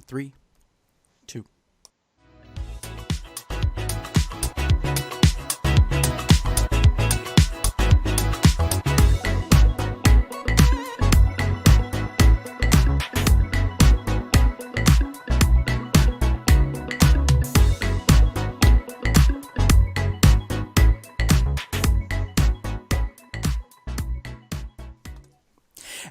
3, 2.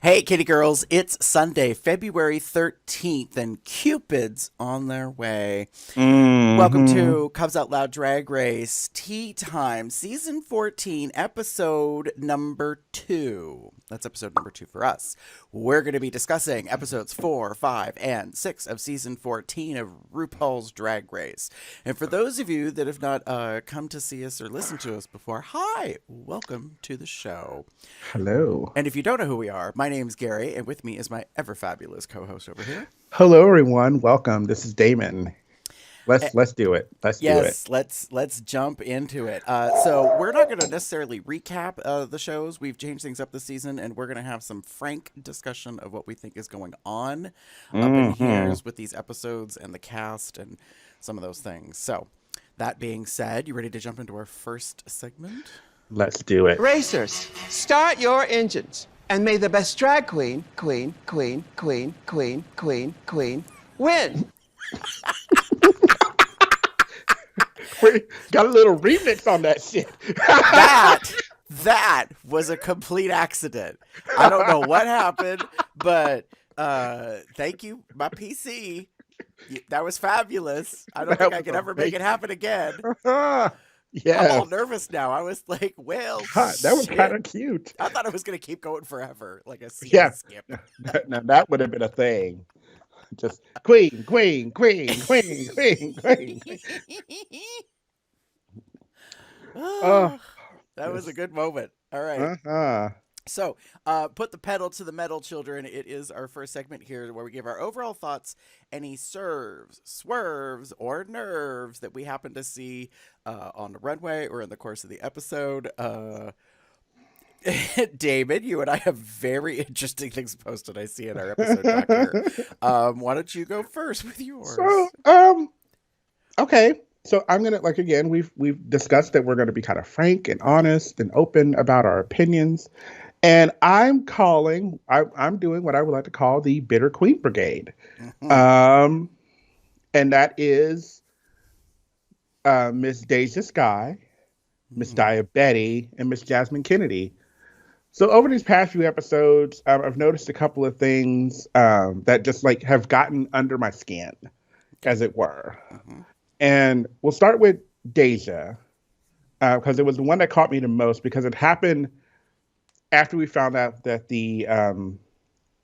Hey, kitty girls, it's Sunday, February 13th, and Cupid's on their way. Welcome Hmm. to Cubs Out Loud Drag Race Tea Time, Season 14, Episode number 2. That's episode number 2 for us. We're going to be discussing episodes 4, 5, and 6 of Season 14 of RuPaul's Drag Race. And for those of you that have not come to see us or listened to us before, hi, welcome to the show. Hello. And if you don't know who we are, my name's Gary, and with me is my ever fabulous co-host over here. Hello, everyone. Welcome. This is Damon. Eh, Let's do it. Let's do it. Yes, let's jump into it. So we're not going to necessarily recap the shows. We've changed things up this season, and we're going to have some frank discussion of what we think is going on up in Hmm. here's with these episodes and the cast and some of those things. So that being said, you ready to jump into our first segment? Let's do it. Racers, start your engines. And may the best drag queen, win. We got a little remix on that shit. That was a complete accident. I don't know what happened, but thank you, my PC. That was fabulous. I don't That think I was can ever make it amazing. happen again. I'm Yeah. all nervous now. I was like, well, God, that was shit. kind of cute. I thought it was going to keep going forever, like a scene Yeah. skip. Now that would have been a thing. Just queen, queen, queen, queen, queen, queen. Oh, That was a yes. good moment. All right. Uh-huh. So, put the pedal to the metal, children. It is our first segment here where we give our overall thoughts, any serves, swerves, or nerves that we happen to see on the runway or in the course of the episode. David, you and I have very interesting things posted. I see in our episode doc here. Why don't you go first with yours? So, okay. So I'm gonna like again, we've discussed that we're gonna be kind of frank and honest and open about our opinions. And I'm doing what I would like to call the Bitter Queen Brigade. Mhm. Um, and that is Miss Deja Sky, Miss Mhm. Diabetti, and Miss Jasmine Kennedy. So over these past few episodes, I've noticed a couple of things that just like have gotten under my skin, Okay. as it were. Mhm. And we'll start with Deja, because it was the one that caught me the most because it happened after we found out that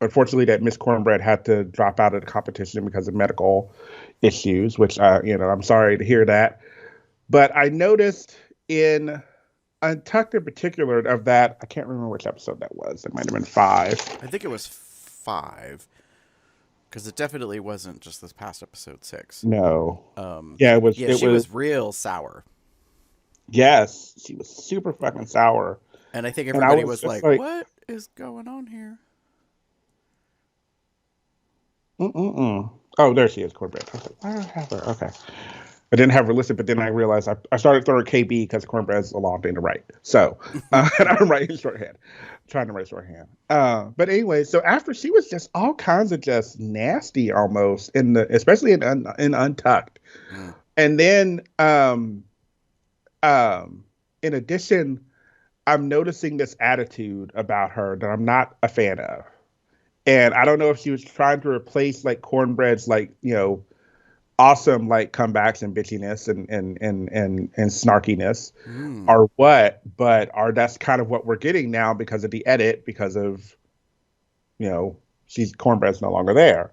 unfortunately, that Miss Cornbread had to drop out of the competition because of medical issues, which, I'm sorry to hear that. But I noticed in Untucked in particular of that, I can't remember which episode that was. It might have been 5. I think it was 5 because it definitely wasn't just this past episode 6. No. Um, Yeah, it was, yeah, she was real sour. yes, she was super fucking sour. And I think And I everybody was was just like, like, what is going on here? mm-mm-mm. Oh, there she is, Cornbread. I was like, I don't have her. Okay. I didn't have her listed, but then I realized I started throwing KB because Cornbread's a long thing to write. So, and I'm writing shorthand, trying to write shorthand. But anyway, so after she was just all kinds of just nasty almost especially in Untucked. Mm. And then, in addition, I'm noticing this attitude about her that I'm not a fan of. And I don't know if she was trying to replace like Cornbread's like, awesome like comebacks and bitchiness and snarkiness Mm. or what, but are that's kind of what we're getting now because of the edit, because of she's Cornbread's no longer there.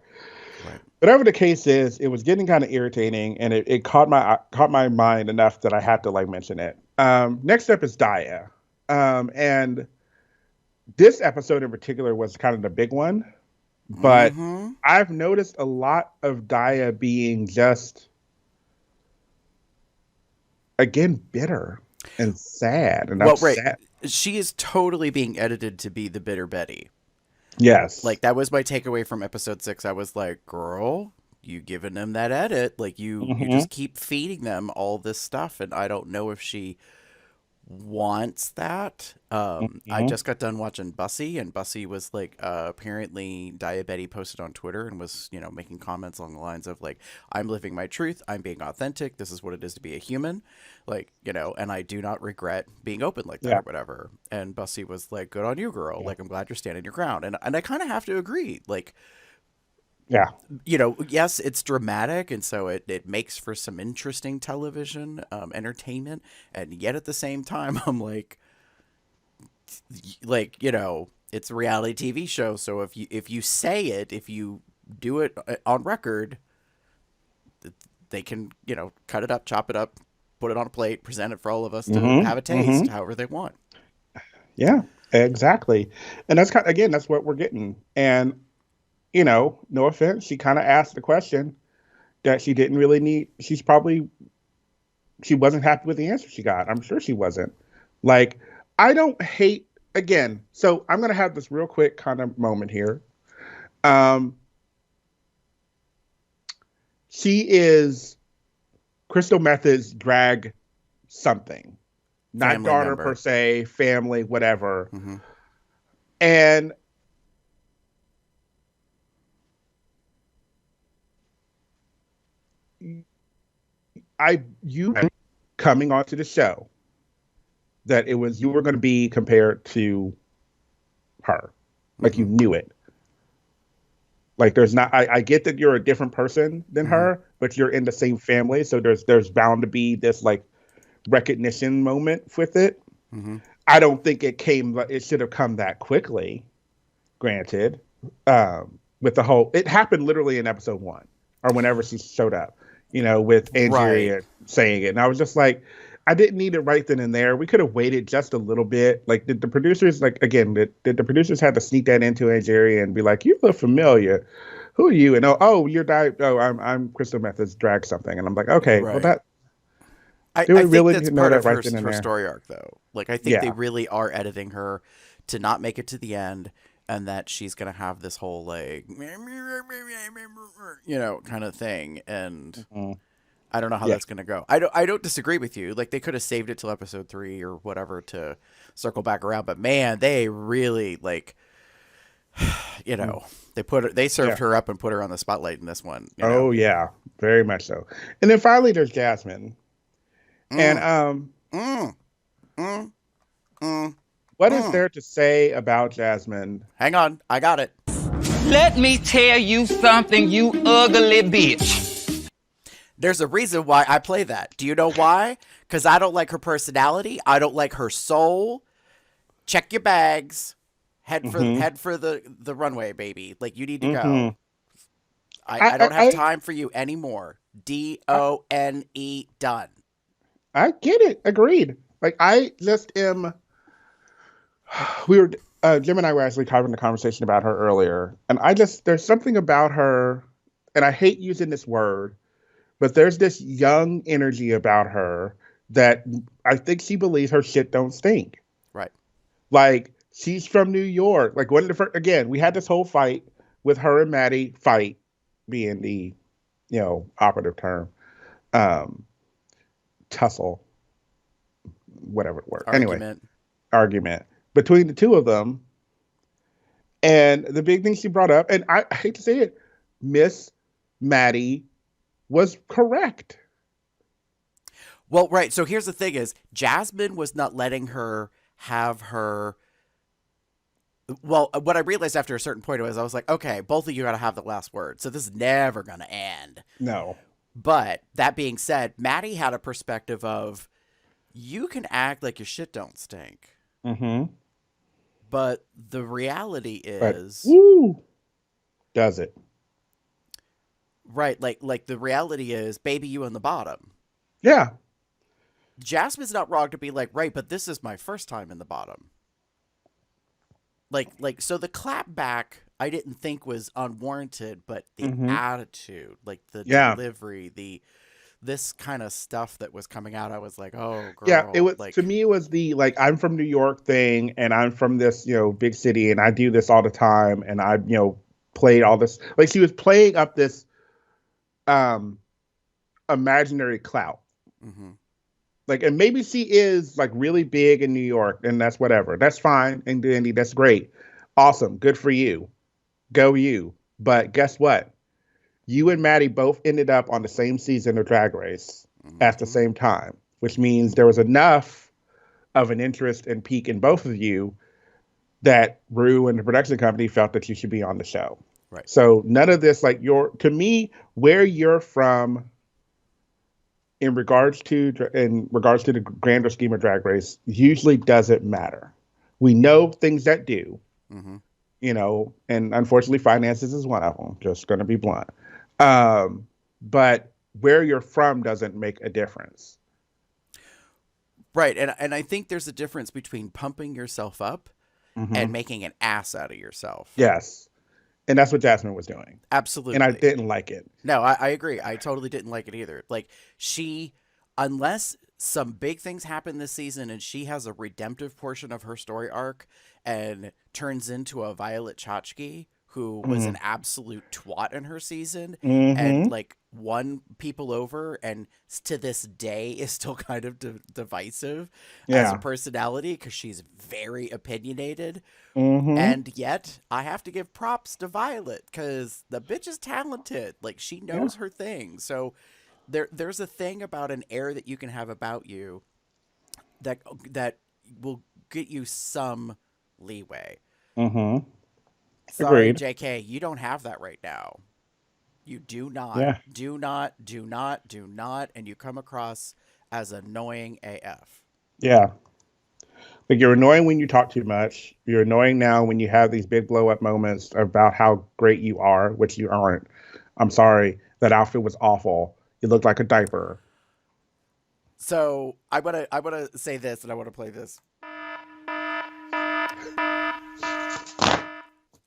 Right. Whatever the case is, it was getting kind of irritating, and it caught my mind enough that I had to like mention it. Next up is Daya. And this episode in particular was kind of the big one, but Mm-hmm. I've noticed a lot of Daya being just again bitter and sad and Well, right. upset. She is totally being edited to be the bitter Betty. Yes. Like, that was my takeaway from episode 6. I was like, girl, giving them that edit, like you just keep feeding them all this stuff, and I don't know if she wants that. I just got done watching Bussy, and Bussy was like, apparently Diabetes posted on Twitter and was, making comments along the lines of like, I'm living my truth, I'm being authentic, this is what it is to be a human, like, and I do not regret being open like that or whatever. And Bussy was like, good on you, girl. Like, I'm glad you're standing your ground. And I kind of have to agree. Like, yeah, yes, it's dramatic, and so it makes for some interesting television entertainment, and yet at the same time, I'm like, it's a reality TV show, so if you say it, if you do it on record, they can cut it up, chop it up, put it on a plate, present it for all of us to have a taste, however they want. Yeah, exactly, and that's that's what we're getting, and. No offense, she kind of asked the question that she didn't really need. She wasn't happy with the answer she got. I'm sure she wasn't. Like, I don't hate, again, so I'm going to have this real quick kind of moment here. She is Crystal Method's drag something. Not Family daughter member. per se, family, whatever. And you coming onto the show that you were going to be compared to her, like you knew it. Like there's not, I get that you're a different person than her, but you're in the same family, so there's bound to be this like recognition moment with it. I don't think it should have come that quickly. Granted, with the whole, it happened literally in episode 1 or whenever she showed up. With Angeria saying it. And I was just like, I didn't need it right then and there. We could have waited just a little bit. Like, did the producers, did the producers have to sneak that into Angeria and be like, you look familiar. Who are you? And I'm Crystal Method's drag something. And I'm like, okay, well that. I think really that's part of right her story arc, though. Like, I think they really are editing her to not make it to the end, and that she's going to have this whole, like, kind of thing. And I don't know how that's going to go. I don't disagree with you. Like, they could have saved it till episode 3 or whatever to circle back around. But, man, they really, like, they served her up and put her on the spotlight in this one. Oh, yeah. Very much so. And then finally there's Jasmine. And what is there to say about Jasmine? Hang on, I got it. Let me tell you something, you ugly bitch. There's a reason why I play that. Do you know why? Because I don't like her personality. I don't like her soul. Check your bags. Head for the runway, baby. Like, you need to go. I don't have time for you anymore. DONE, done. I get it. Agreed. Like, I just am. Jim and I were actually having a conversation about her earlier, and there's something about her, and I hate using this word, but there's this young energy about her that I think she believes her shit don't stink. Right. Like, she's from New York. Like, again, we had this whole fight with her and Maddie, fight being the, operative term, tussle, whatever it was. Anyway, argument between the two of them. And the big thing she brought up, and I hate to say it, Miss Maddie was correct. Well, right. So here's the thing is, Jasmine was not letting her have her. Well, what I realized after a certain point was, I was like, okay, both of you got to have the last word. So this is never going to end. No. But that being said, Maddie had a perspective of, you can act like your shit don't stink. But the reality is, does it? Right, like the reality is, baby, you on the bottom. Yeah. Jasmine's not wrong to be like, right, but this is my first time in the bottom. Like so the clap back I didn't think was unwarranted, but the attitude, like the delivery, this kind of stuff that was coming out, I was like, oh, girl. Yeah, it was, like, to me, it was the, like, I'm from New York thing, and I'm from this, big city, and I do this all the time, and I, played all this. Like, she was playing up this um imaginary clout. Mm-hmm. Like, and maybe she is like really big in New York, and that's whatever. That's fine, and Andy, that's great, awesome, good for you, go you. But guess what? You and Maddie both ended up on the same season of Drag Race at the Mm-hmm. same time, which means there was enough of an interest and peak in both of you that Rue and the production company felt that you should be on the show. Right. So none of this, like to me, where you're from in regards to the grander scheme of Drag Race usually doesn't matter. We know things that do, Mm-hmm. and unfortunately finances is one of them, just going to be blunt. But where you're from doesn't make a difference. Right. And I think there's a difference between pumping yourself up Mm-hmm. and making an ass out of yourself. Yes. And that's what Jasmine was doing. And I Absolutely. didn't like it. No, I agree. I totally didn't like it either. Like, unless some big things happen this season and she has a redemptive portion of her story arc and turns into a Violet Chachki who was Mm-hmm. an absolute twat in her season and Mm-hmm. like won people over and to this day is still kind of divisive as a Yeah. personality because she's very opinionated. Mm-hmm. And yet, I have to give props to Violet because the bitch is talented. Like she Yeah. knows her thing. So there's a thing about an air that you can have about you that will get you some leeway. Mm-hmm. Sorry, Agreed. JK, you don't have that right now. You do not, Yeah. do not, do not, do not, and you come across as annoying AF. Yeah. Like, you're annoying when you talk too much. You're annoying now when you have these big blow up moments about how great you are, which you aren't. I'm sorry. That outfit was awful. You looked like a diaper. So I wanna say this and I wanna play this.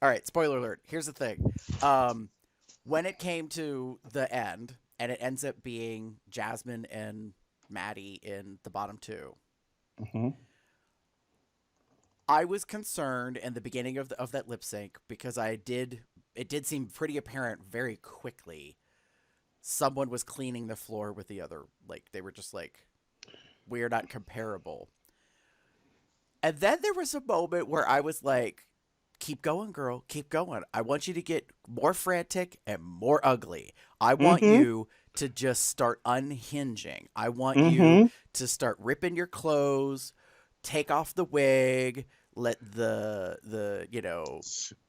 All right, spoiler alert. Here's the thing. Um, when it came to the end, and it ends up being Jasmine and Maddie in the bottom two, Mm-hmm. I was concerned in the beginning of that lip sync because it did seem pretty apparent very quickly someone was cleaning the floor with the other. Like they were just like, we're not comparable. And then there was a moment where I was like, keep going, girl, keep going. I want you to get more frantic and more ugly. I want Mm-hmm. you to just start unhinging. I want you Mm-hmm. to start ripping your clothes, take off the wig, let the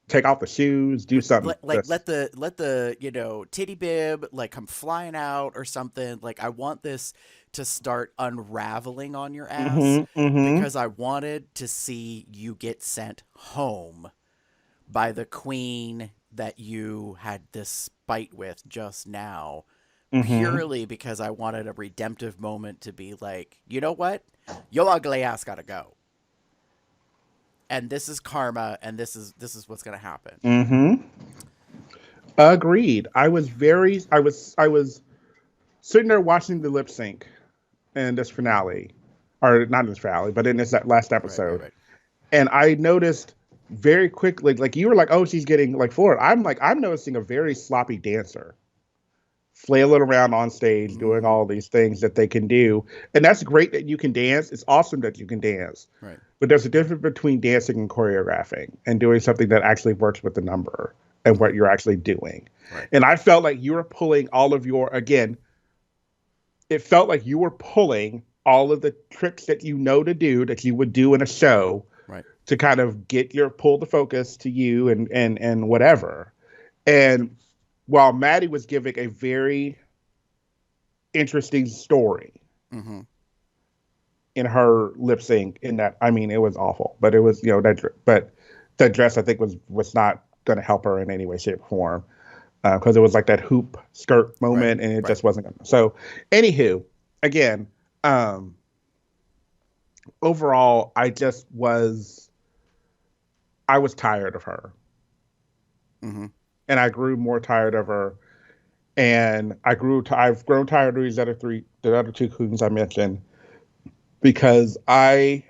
Take off the shoes, do something. let the titty bib like come flying out or something. Like I want this to start unraveling on your ass Mm-hmm. Mm-hmm. because I wanted to see you get sent home by the queen that you had this spite with just now, Mm-hmm. purely because I wanted a redemptive moment to be like, you know what, your ugly ass gotta go, and this is karma, and this is what's gonna happen. Mm-hmm. Agreed. I was sitting there watching the lip sync in this finale, or not in this finale, but in this last Right, right, episode, right. and I noticed very quickly, like you were like, oh, she's getting like forward. I'm like, I'm noticing a very sloppy dancer flailing around on stage, doing Mm-hmm. all these things that they can do, and that's great that you can dance. It's awesome that you can dance, Right. but there's a difference between dancing and choreographing and doing something that actually works with the number and what you're actually doing. Right. And I felt like you were pulling all of your, again, it felt like you were pulling all of the tricks that you know to do that you would do in a show Right. to kind of pull the focus to you and whatever. And while Maddie was giving a very interesting story Mm-hmm. in her lip sync, in that, I mean, it was awful, but it was, but that dress I think was not going to help her in any way, shape, or form, because it was like that hoop skirt Right. moment, and it Right. just wasn't going to. So, anywho, again, overall, I was tired of her, Mm-hmm. and I grew more tired of her, and I've grown tired of the other two queens I mentioned, because I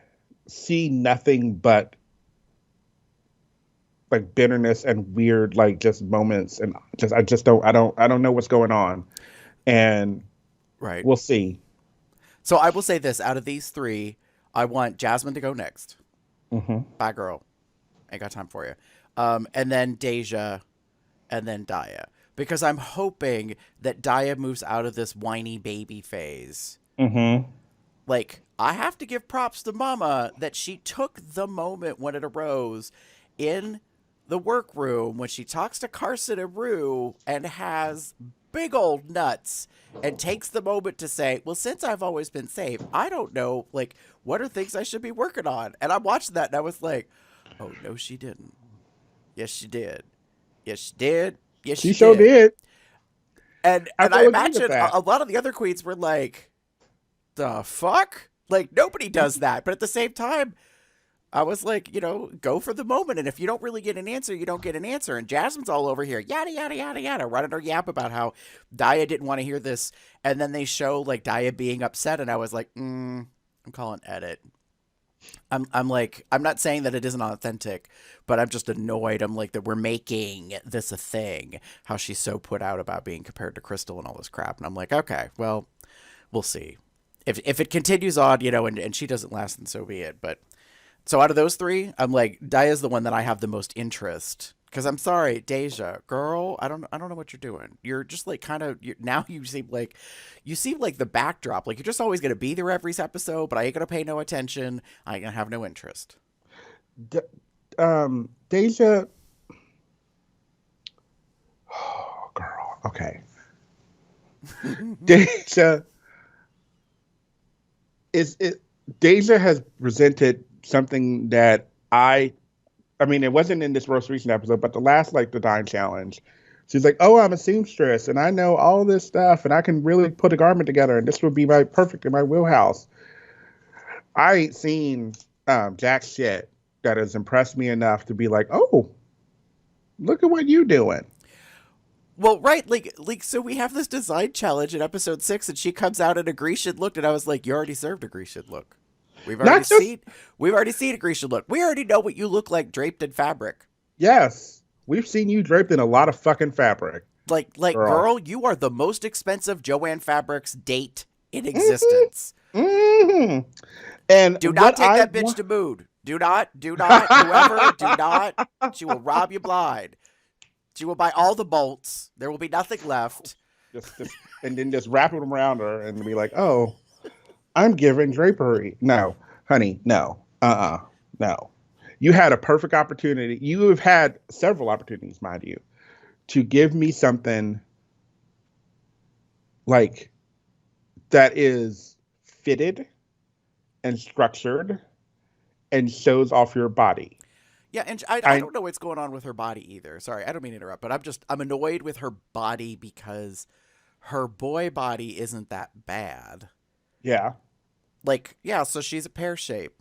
see nothing but like bitterness and weird like just moments, and I don't know what's going on, and Right. we'll see. So I will say this: out of these three, I want Jasmine to go next. Hmm. Bye, girl. Ain't got time for you. And then Deja, and then Daya, because I'm hoping that Daya moves out of this whiny baby phase. Hmm. Like, I have to give props to Mama that she took the moment when it arose in the workroom when she talks to Carson and Rue and has big old nuts and takes the moment to say, well, since I've always been safe, I don't know, like, what are things I should be working on? And I'm watching that and I was like, oh, no, she didn't. Yes, she did. Yes, she did. Yes, She she sure did. And I I will agree with imagine that. a lot of the other queens were like, the fuck? Like, nobody does that. But at the same time, I was like, go for the moment. And if you don't really get an answer, you don't get an answer. And Jasmine's all over here, yada, yada, yada, yada, running her yap about how Daya didn't want to hear this. And then they show, like, Daya being upset. And I was like, I'm calling edit. I'm like, I'm not saying that it isn't authentic, but I'm just annoyed. I'm like, that we're making this a thing, how she's so put out about being compared to Crystal and all this crap. And I'm like, okay, well, we'll see. If it continues on, and she doesn't last, then so be it. But so out of those three, I'm like, Daya's the one that I have the most interest. Because I'm sorry, Deja, girl, I don't know what you're doing. You're just like now you seem like the backdrop. Like you're just always gonna be there every episode, but I ain't gonna pay no attention. I ain't gonna have no interest. Deja, oh, girl, okay. Deja Deja has presented something that I mean, it wasn't in this most recent episode, but the last, like, the Dine Challenge. She's like, oh, I'm a seamstress, and I know all this stuff, and I can really put a garment together, and this would be perfect in my wheelhouse. I ain't seen jack shit that has impressed me enough to be like, oh, look at what you doing. Well, right, like so we have this design challenge in episode 6, and she comes out in a Grecian look, and I was like, you already served a Grecian look. We've already seen a Grecian look. We already know what you look like draped in fabric. Yes, we've seen you draped in a lot of fucking fabric. Like, girl, you are the most expensive Joanne Fabrics date in existence. Mm-hmm. And do not take that bitch to Mood. Do not, whoever, do not. She will rob you blind. She will buy all the bolts. There will be nothing left. And then just wrap them around her and be like, oh, I'm giving drapery. No, honey, no. No. You had a perfect opportunity. You have had several opportunities, mind you, to give me something like that is fitted and structured and shows off your body. Yeah, and I don't know what's going on with her body either. Sorry, I don't mean to interrupt, but I'm annoyed with her body because her boy body isn't that bad. Yeah. Like, yeah, so she's a pear shape.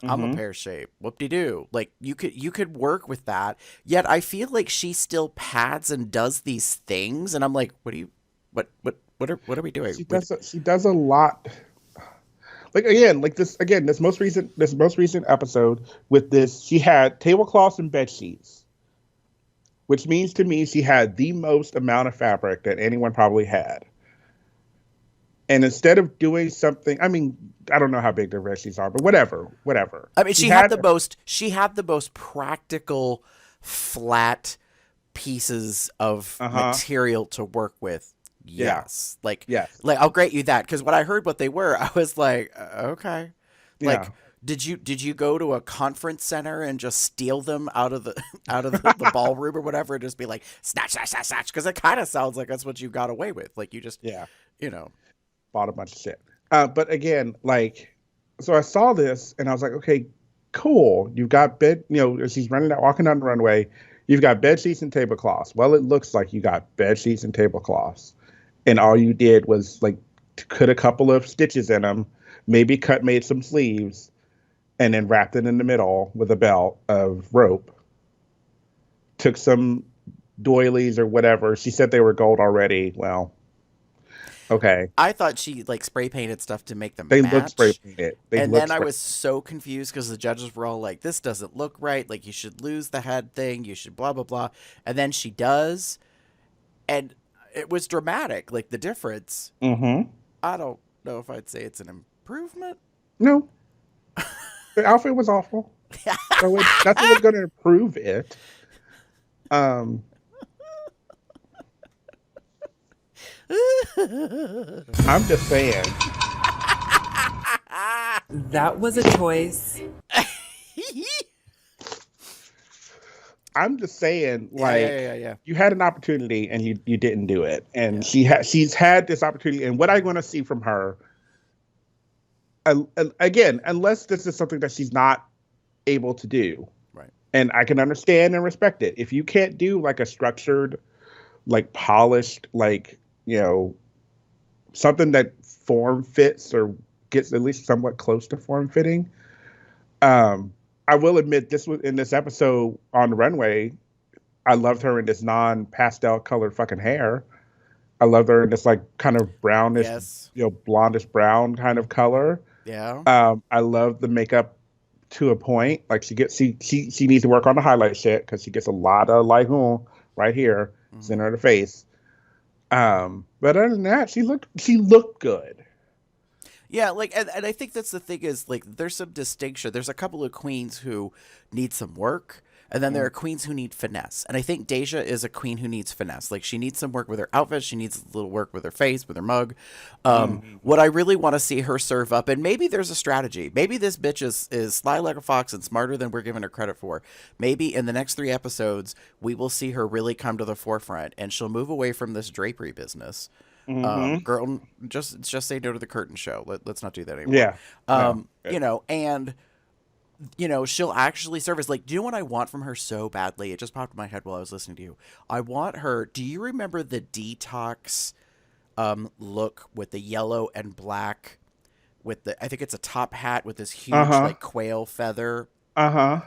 I'm a pear shape. Whoop-de-doo. Like, you could work with that. Yet I feel like she still pads and does these things, and I'm like, what are we doing? She does a lot. Like, this most recent episode with this, she had tablecloths and bed sheets, which means to me she had the most amount of fabric that anyone probably had. And instead of doing something, I mean, I don't know how big their bed sheets are, but whatever. I mean, she had the most practical, flat pieces of material to work with. Yes. Yeah. Like I'll grant you that, because when I heard what they were, I was like, okay. Like, Yeah. did you go to a conference center and just steal them out of the ballroom or whatever, and just be like snatch? Because it kind of sounds like that's what you got away with. Like you just bought a bunch of shit. But again, like, so I saw this and I was like, okay, cool. You've got she's walking down the runway. You've got bed sheets and tablecloths. Well, it looks like you got bed sheets and tablecloths, and all you did was like cut a couple of stitches in them, maybe made some sleeves, and then wrapped it in the middle with a belt of rope. Took some doilies or whatever. She said they were gold already. Well, Okay. I thought she like spray painted stuff to make them They match. look spray painted. And then I was so confused because the judges were all like, this doesn't look right. Like, you should lose the head thing. You should blah, blah, blah. And then she does. And it was dramatic, like the difference. Mm-hmm. I don't know if I'd say it's an improvement. No. The outfit was awful. So nothing was going to improve it. I'm just saying. That was a choice. I'm just saying, like, Yeah. you had an opportunity and you didn't do it. And she's had this opportunity. And what I want to see from her, again, unless this is something that she's not able to do. Right. And I can understand and respect it. If you can't do like a structured, like polished, like, you know, something that form fits or gets at least somewhat close to form fitting. I will admit this was in this episode on the runway. I loved her in this non-pastel colored fucking hair. I loved her in this like kind of brownish, blondish brown kind of color. Yeah. I love the makeup to a point. Like she needs to work on the highlight shit because she gets a lot of like right here, center of the face. But other than that, she looked good. Yeah, like, and I think that's the thing is, like, there's some distinction. There's a couple of queens who need some work, and then there are queens who need finesse. And I think Deja is a queen who needs finesse. Like, she needs some work with her outfit. She needs a little work with her face, with her mug. What I really want to see her serve up, and maybe there's a strategy. Maybe this bitch is sly like a fox and smarter than we're giving her credit for. Maybe in the next 3 episodes, we will see her really come to the forefront, and she'll move away from this drapery business. Girl, just say no to the curtain show. Let's not do that anymore. Yeah. You know, and you know, she'll actually serve as like, do you know what I want from her so badly? It just popped in my head while I was listening to you. I want her. Do you remember the Detox look with the yellow and black with I think it's a top hat with this huge like quail feather. And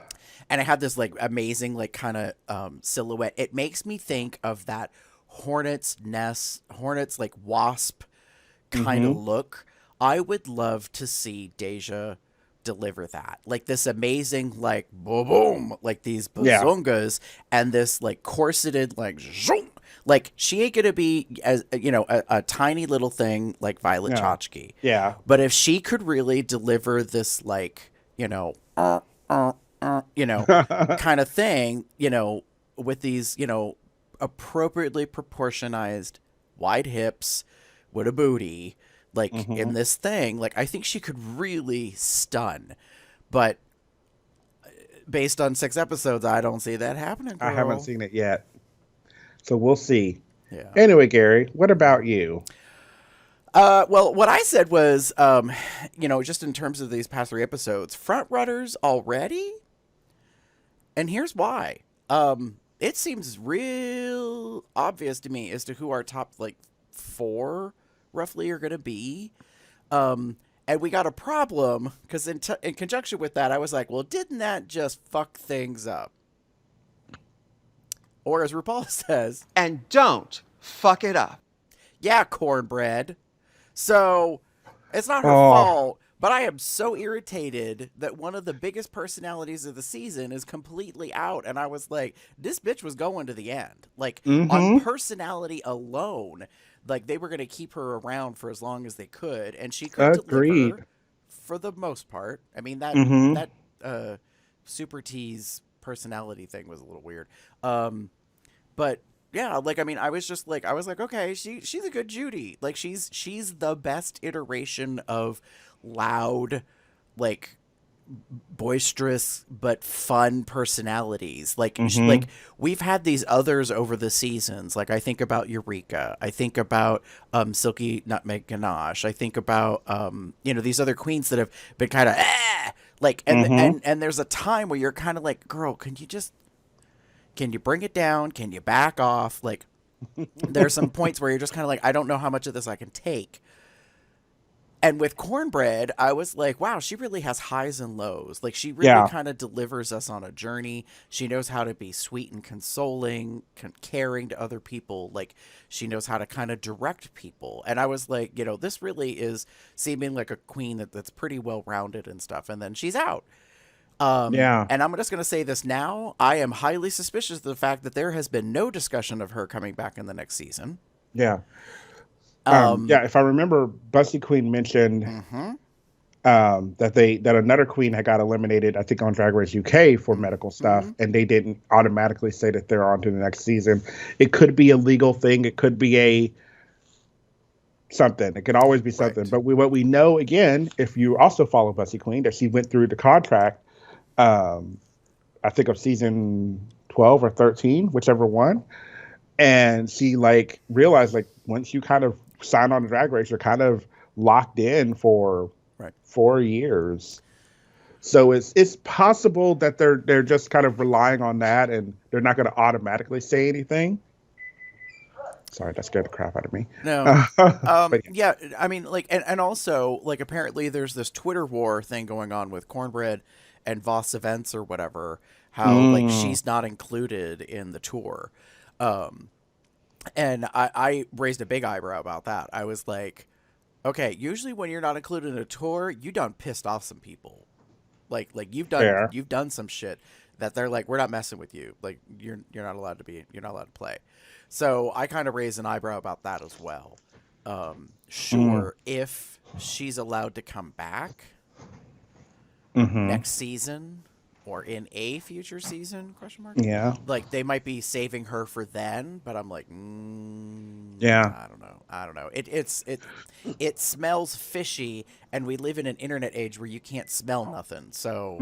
it had this like amazing like kind of silhouette. It makes me think of that hornet's like wasp kind of look. I would love to see Deja deliver that, like this amazing like boom, like these bazongas and this like corseted like zoom. Like she ain't gonna be as you know a tiny little thing like Violet Chachki. Yeah, but if she could really deliver this like you know kind of thing, you know, with these you know appropriately proportionized wide hips with a booty like in this thing, like I think she could really stun, but based on 6 episodes I don't see that happening, girl. I haven't seen it yet, so we'll see. Yeah. Anyway, Gary, what about you? Well, what I said was you know, just in terms of these past 3 episodes, front runners already, and here's why. It seems real obvious to me as to who our top like 4 roughly are going to be. And we got a problem because in conjunction with that, I was like, well, didn't that just fuck things up? Or as RuPaul says, And don't fuck it up. yeah, cornbread. So it's not her fault. But I am so irritated that one of the biggest personalities of the season is completely out. And I was like, this bitch was going to the end. Like, on personality alone, like, they were going to keep her around for as long as they could. And she could deliver for the most part. I mean, that Super T's personality thing was a little weird. But... yeah, like I mean, I was like, okay, she's a good Judy. Like she's the best iteration of loud, like boisterous but fun personalities. Like like we've had these others over the seasons. Like I think about Eureka. I think about Silky Nutmeg Ganache. I think about you know, these other queens that have been kind of like and there's a time where you're kind of like, girl, can you bring it down? Can you back off? Like, there's some points where you're just kind of like, I don't know how much of this I can take. And with Cornbread, I was like, wow, she really has highs and lows. Like, she really Yeah. kind of delivers us on a journey. She knows how to be sweet and consoling, caring to other people. Like, she knows how to kind of direct people. And I was like, this really is seeming like a queen that's pretty well rounded and stuff. And then she's out. Yeah. And I'm just going to say this now. I am highly suspicious of the fact that there has been no discussion of her coming back in the next season. Yeah. Yeah, if I remember, Busty Queen mentioned that another queen had got eliminated, I think on Drag Race UK for medical stuff, and they didn't automatically say that they're on to the next season. It could be a legal thing. It could be a something. It could always be something. Right. But what we know, again, if you also follow Busty Queen, that she went through the contract, I think of season 12 or 13, whichever one. And she realized once you kind of sign on to Drag Race, you're kind of locked in for 4 years. So it's possible that they're just kind of relying on that, and they're not going to automatically say anything. Sorry, that scared the crap out of me. No. But yeah, I mean, and also, apparently there's this Twitter war thing going on with Cornbread and Voss Events or whatever, how, she's not included in the tour. And I raised a big eyebrow about that. I was like, okay, usually when you're not included in a tour, you done pissed off some people. Like you've done some shit that they're like, we're not messing with you. Like you're not allowed to play. So I kind of raised an eyebrow about that as well. Sure, if she's allowed to come back next season or in a future season, ? Yeah. They might be saving her for then, but I'm like, yeah. I don't know. It smells fishy, and we live in an internet age where you can't smell nothing. So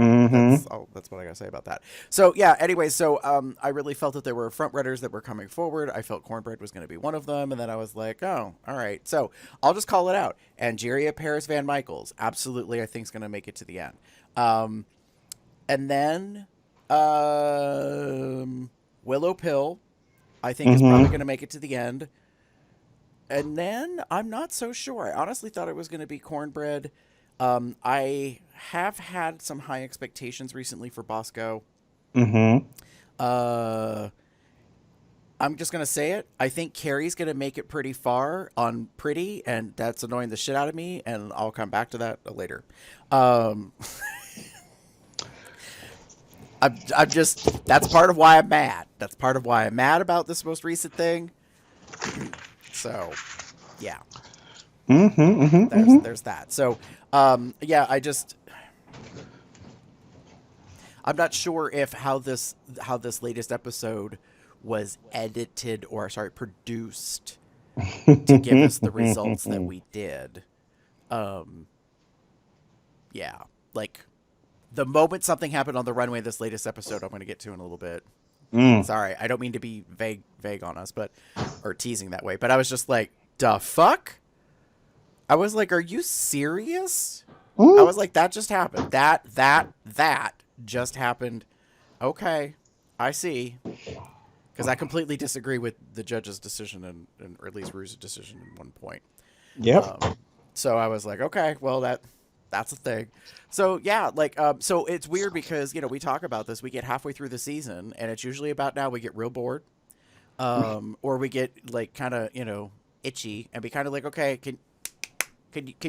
that's what I gotta say about that. So yeah. Anyway, I really felt that there were front runners that were coming forward. I felt Cornbread was going to be one of them, and then I was like, oh, all right. So I'll just call it out. Angeria Paris Van Michaels, absolutely, I think is going to make it to the end. And then Willow Pill, I think, is probably going to make it to the end. And then I'm not so sure. I honestly thought it was going to be Cornbread. I have had some high expectations recently for Bosco. I'm just going to say it. I think Carrie's going to make it pretty far on Pretty, and that's annoying the shit out of me, and I'll come back to that later. I'm just, that's part of why I'm mad. That's part of why I'm mad about this most recent thing. So, yeah. There's that. So, yeah, I'm not sure if how this latest episode was edited or, produced to give us the results that we did. Yeah, the moment something happened on the runway this latest episode, I'm going to get to in a little bit. Sorry, I don't mean to be vague on us, or teasing that way, but I was just like, the fuck? I was like, are you serious? I was like, that just happened. That just happened. Okay, I see. Because I completely disagree with the judge's decision or at least Rue's decision at one point. Yep. So I was like, okay, well, that's a thing. So yeah, so it's weird because, we talk about this, we get halfway through the season and it's usually about now we get real bored. Or we get kind of, itchy and be kind of like, okay, can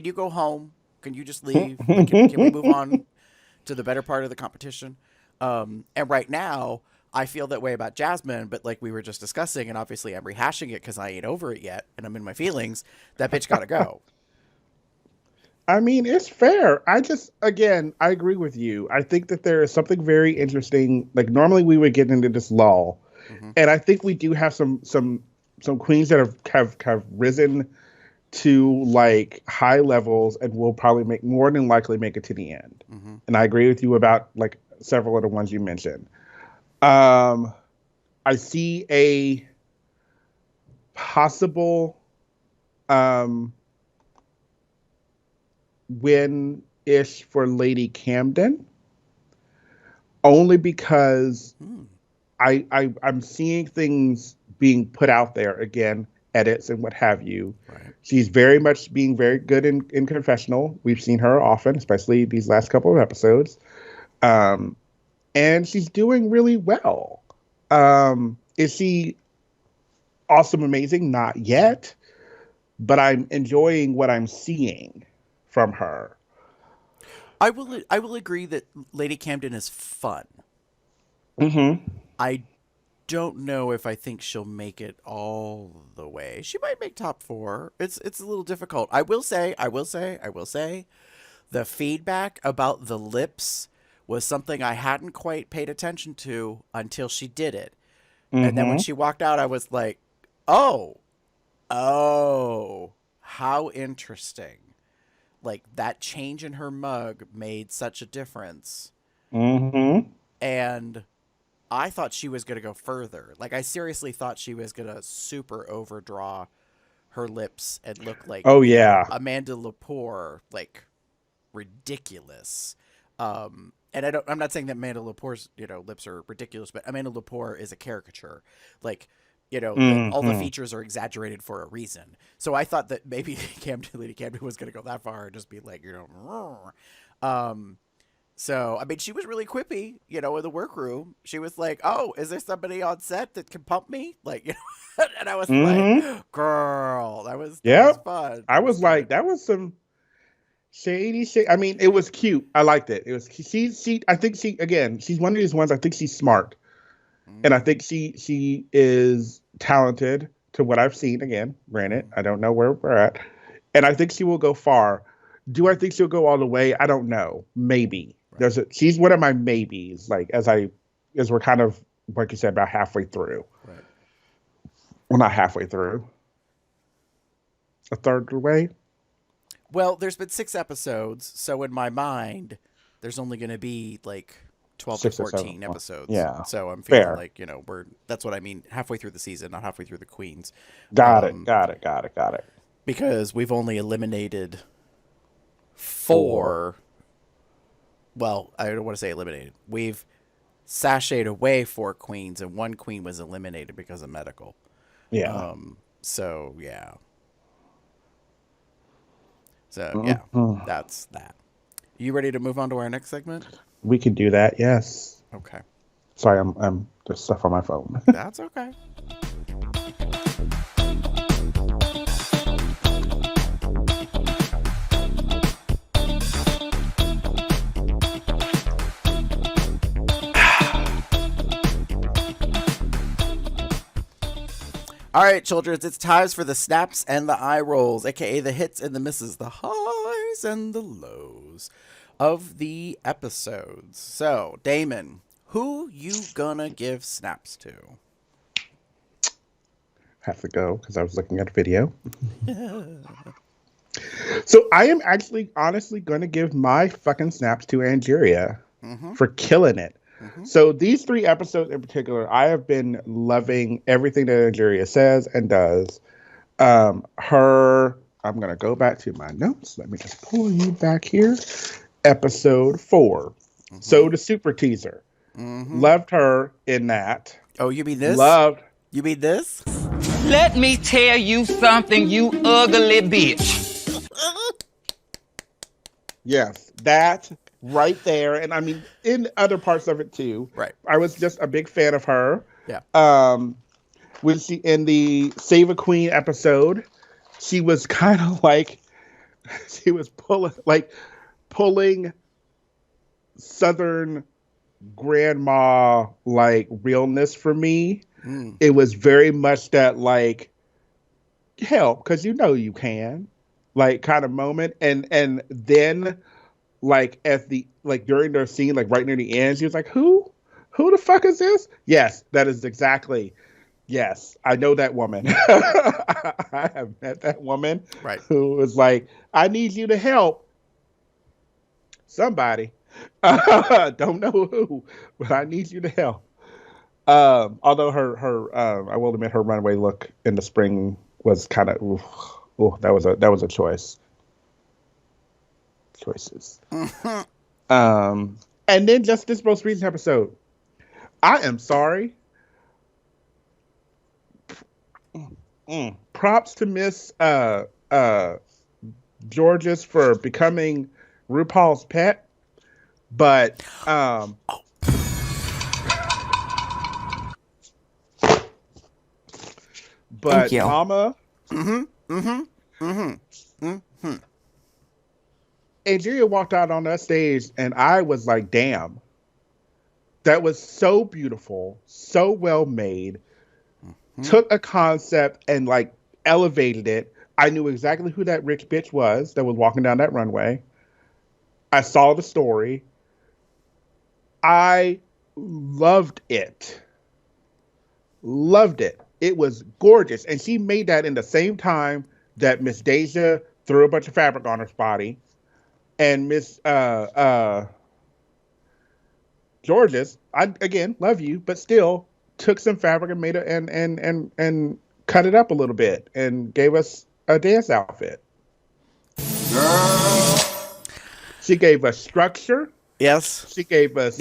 you go home? Can you just leave? Can we move on to the better part of the competition? And right now I feel that way about Jasmine, but like we were just discussing, and obviously I'm rehashing it because I ain't over it yet and I'm in my feelings, that bitch gotta go. I mean, it's fair. I agree with you. I think that there is something very interesting. Like normally we would get into this lull, and I think we do have some queens that have risen to high levels and will probably more than likely make it to the end. And I agree with you about several of the ones you mentioned. I see a possible win-ish for Lady Camden, only because I'm seeing things being put out there again, edits and what have you, She's very much being very good in confessional. We've seen her often, especially these last couple of episodes. And she's doing really well. Is she awesome, amazing? Not yet. But I'm enjoying what I'm seeing from her. I will agree that Lady Camden is fun. Mm-hmm. I don't know if I think she'll make it all the way. She might make top 4. It's a little difficult. I will say, the feedback about the lips was something I hadn't quite paid attention to until she did it. And then when she walked out, I was like, oh, how interesting. Like, that change in her mug made such a difference. Mm-hmm. And I thought she was going to go further. Like, I seriously thought she was going to super overdraw her lips and look like Amanda Lepore, like, ridiculous. And I'm not saying that Amanda Lepore's, lips are ridiculous, but Amanda Lepore is a caricature. Like, all the features are exaggerated for a reason. So I thought that maybe Lady Camden was going to go that far and just be like, so, I mean, she was really quippy, in the workroom. She was like, oh, is there somebody on set that can pump me? Like, and I was like, girl, that was fun. I was like, that was some shady shit. I mean, it was cute. I liked it. It was, I think she's one of these ones, I think she's smart. And I think she is talented to what I've seen. Again, granted, I don't know where we're at. And I think she will go far. Do I think she'll go all the way? I don't know. Maybe. Right. She's one of my maybes, like as we're kind of, like you said, about halfway through. Right. Well, not halfway through. A third of the way. Well, there's been 6 episodes, so in my mind, there's only going to be like 12 to 14 episodes. Yeah. So I'm feeling like, that's what I mean, halfway through the season, not halfway through the Queens. Got it. Because we've only eliminated 4. Well, I don't want to say eliminated. We've sashayed away 4 queens, and 1 queen was eliminated because of medical. Yeah. So, yeah. That's that. You ready to move on to our next segment? We can do that, yes. Okay. Sorry, I'm there's stuff on my phone. That's okay. All right, children, it's time for the snaps and the eye rolls, aka the hits and the misses, the highs and the lows of the episodes. So, Damon, who you gonna give snaps to? Have to go because I was looking at a video. So I am actually honestly going to give my fucking snaps to Angeria for killing it. So these 3 episodes in particular, I have been loving everything that Angeria says and does. I'm going to go back to my notes. Let me just pull you back here. Episode 4. So the super teaser. Loved her in that. Oh, you mean this? You mean this? Let me tell you something, you ugly bitch. Yes, that right there. And I mean, in other parts of it too. Right. I was just a big fan of her. Yeah. When she, in the Save a Queen episode, she was kind of like, she was pulling Southern grandma like realness for me. It was very much that like help because you can like kind of moment, and then like at the during their scene, like right near the end, she was like, who the fuck is this? Yes, that is exactly. Yes, I know that woman. I have met that woman, right? Who was like, I need you to help somebody. Don't know who, but I need you to help. Although her I will admit her runaway look in the spring was kind of that was a choice. Choices. And then just this most recent episode. I am sorry. Props to Miss uh, Georges for becoming RuPaul's pet, but Thank you. Mama. Angeria walked out on that stage, and I was like, "Damn, that was so beautiful, so well made." Took a concept and like elevated it. I knew exactly who that rich bitch was that was walking down that runway. I saw the story. I loved it. Loved it. It was gorgeous. And she made that in the same time that Miss Deja threw a bunch of fabric on her body. And Miss Georges, I again love you, but still took some fabric and made it and cut it up a little bit and gave us a dance outfit. Girl. She gave us structure. Yes. She gave us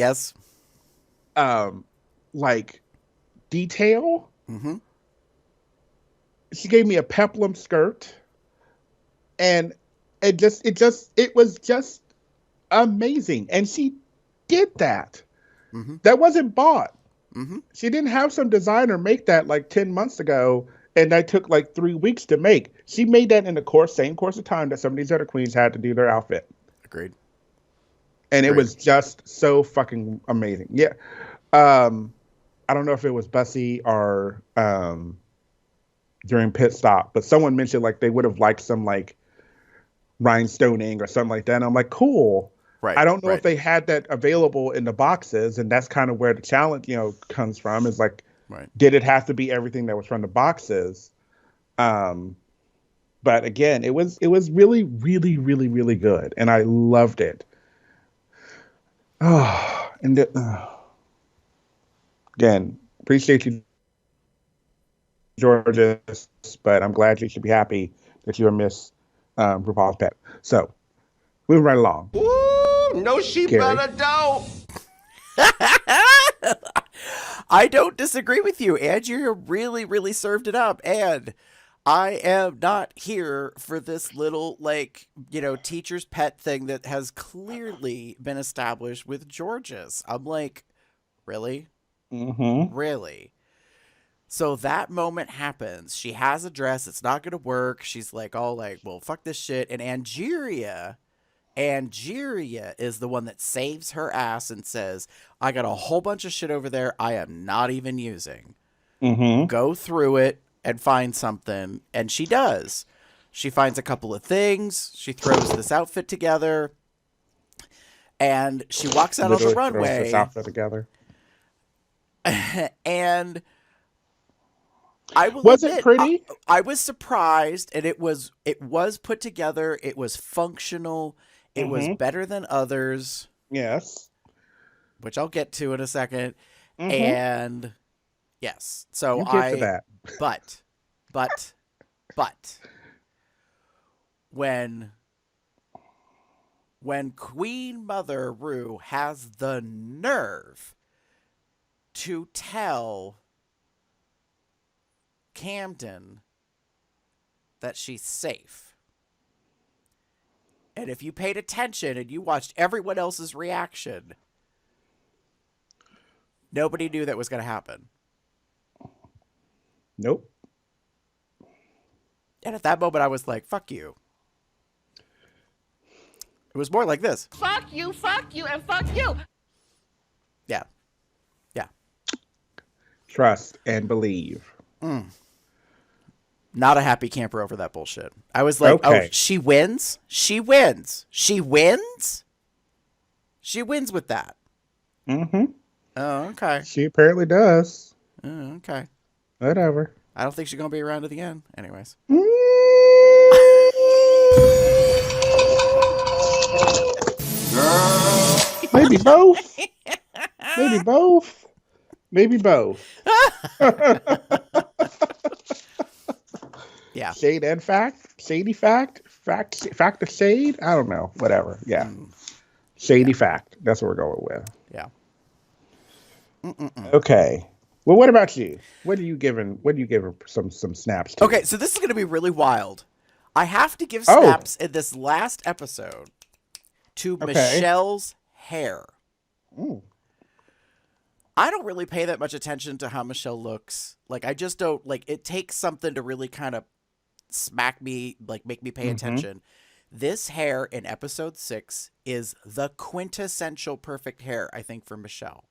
like detail. Mm-hmm. She gave me a peplum skirt, and it was just amazing. And she did that. Mm-hmm. That wasn't bought. Mm-hmm. She didn't have some designer make that like 10 months ago, and that took like 3 weeks to make. She made that in the same course of time that some of these other queens had to do their outfit. Agreed. And it was just so fucking amazing. Yeah. I don't know if it was Bussy or during Pit Stop, but someone mentioned like they would have liked some like rhinestoning or something like that. And I'm like, cool. Right. I don't know if they had that available in the boxes, and that's kind of where the challenge, comes from. Is like, did it have to be everything that was from the boxes? But again, it was really, really, really, really good, and I loved it. Oh, and again, appreciate you, Georges, but I'm glad you should be happy that you're Miss RuPaul's pet. So, moving right along. No, she better don't. I don't disagree with you. Angeria really, really served it up. And I am not here for this little, teacher's pet thing that has clearly been established with Georges. I'm like, really? Mm-hmm. Really? So that moment happens. She has a dress. It's not going to work. She's like, all like, well, fuck this shit. And Angeria is the one that saves her ass and says, I got a whole bunch of shit over there I am not even using. Mm-hmm. Go through it and find something. And she does. She finds a couple of things. She throws this outfit together. And she walks out on the runway. This outfit together. And I will was admit, it pretty? I was surprised, and it was put together. It was functional. It was better than others. Yes. Which I'll get to in a second. Mm-hmm. And yes. So you get to that. But when Queen Mother Ru has the nerve to tell Camden that she's safe. And if you paid attention and you watched everyone else's reaction, nobody knew that was going to happen. Nope. And at that moment, I was like, fuck you. It was more like this. Fuck you, and fuck you. Yeah. Yeah. Trust and believe. Not a happy camper over that bullshit. I was like, okay. Oh, she wins? She wins. She wins? She wins with that. Mm-hmm. Oh, okay. She apparently does. Oh, okay. Whatever. I don't think she's going to be around to the end. Anyways. Maybe both. Maybe both. Maybe both. Yeah. Shade and fact. Shady fact. Fact of shade. I don't know. Whatever. Yeah. Shady fact. That's what we're going with. Yeah. Okay. Well, what about you? What are you giving some snaps to? Okay, so this is going to be really wild. I have to give Oh. snaps in this last episode to Okay. Michelle's hair. Ooh. I don't really pay that much attention to how Michelle looks. Like, I just don't, like, it takes something to really kind of smack me, like, make me pay attention. This hair in episode 6 is the quintessential perfect hair, I think, for Michelle.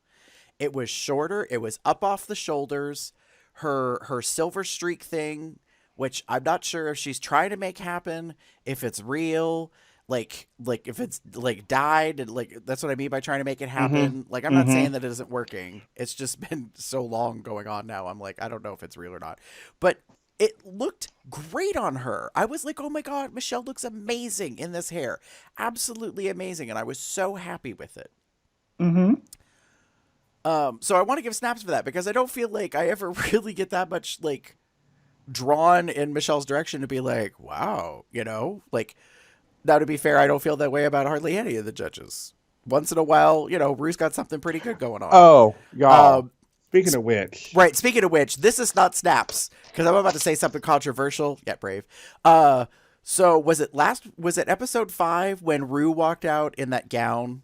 It was shorter. It was up off the shoulders. Her silver streak thing, which I'm not sure if she's trying to make happen, if it's real, like if it's like dyed, and like that's what I mean by trying to make it happen. Like, I'm not saying that it isn't working. It's just been so long going on now. I'm like, I don't know if it's real or not, but it looked great on her. I was like, oh my God, Michelle looks amazing in this hair. Absolutely amazing. And I was so happy with it. So I want to give snaps for that because I don't feel like I ever really get that much like drawn in Michelle's direction to be like, wow, you know, like, now to be fair, I don't feel that way about hardly any of the judges. Once in a while, you know, Rue's got something pretty good going on. Oh, y'all. Speaking of which. Right. Speaking of which, this is not snaps because I'm about to say something controversial. Yeah, brave. So was it episode 5 when Rue walked out in that gown?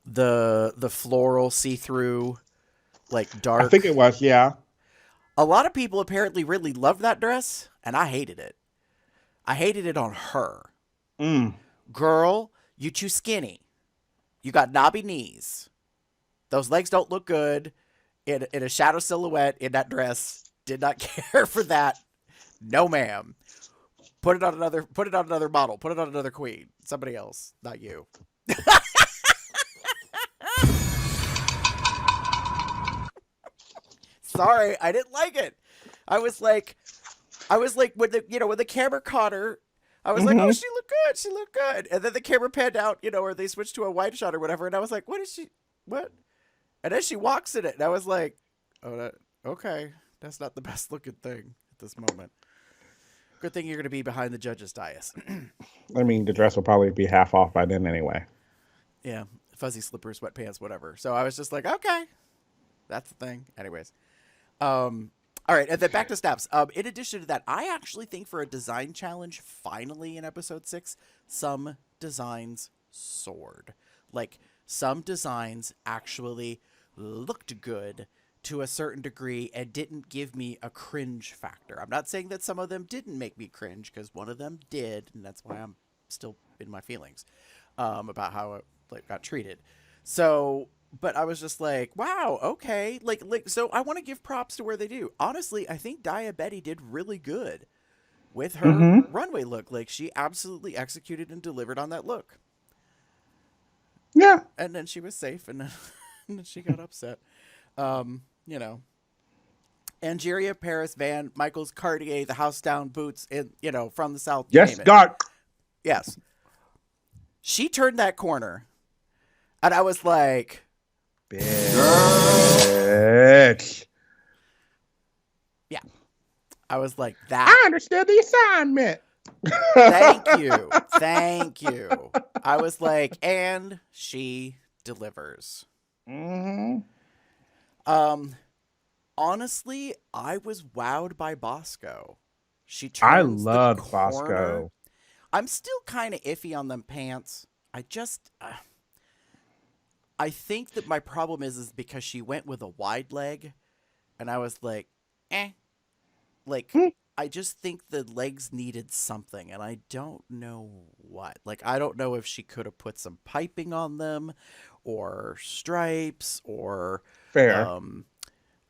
The floral see-through, like dark. I think it was, yeah. A lot of people apparently really loved that dress, and I hated it. I hated it on her. Girl, you too skinny. You got knobby knees. Those legs don't look good in a shadow silhouette in that dress. Did not care for that. No, ma'am. Put it on another model. Put it on another queen. Somebody else, not you. Sorry, I didn't like it. I was like when the camera caught her, I was like, oh, she looked good. And then the camera panned out, or they switched to a wide shot or whatever, and I was like, what? And then she walks in it, and I was like, oh, okay, that's not the best looking thing at this moment. Good thing you're going to be behind the judges' dais. I mean, the dress will probably be half off by then anyway. Yeah, fuzzy slippers, sweatpants, whatever. So I was just like, okay, that's the thing. Anyways. All right, and then back to snaps. In addition to that, I actually think for a design challenge, finally in episode 6, some designs soared. Like, some designs actually looked good to a certain degree and didn't give me a cringe factor. I'm not saying that some of them didn't make me cringe, because one of them did, and that's why I'm still in my feelings about how it got treated. So... But I was just like, wow, okay. Like, so I want to give props to where they do. Honestly, I think Daya Betty did really good with her runway look. Like, she absolutely executed and delivered on that look. Yeah. And then she was safe, and then she got upset. Angeria, Paris, Van, Michaels, Cartier, the house down boots, from the South. Yes, Doc. Yes. She turned that corner, and I was like... Bitch. Yeah. I was like, that. I understood the assignment. Thank you. I was like, and she delivers. Honestly, I was wowed by Bosco. She turns I loved the corner. Bosco. I'm still kind of iffy on them pants. I think that my problem is because she went with a wide leg, and I was like, Like, I just think the legs needed something, and I don't know what. Like, I don't know if she could have put some piping on them, or stripes, or... Fair.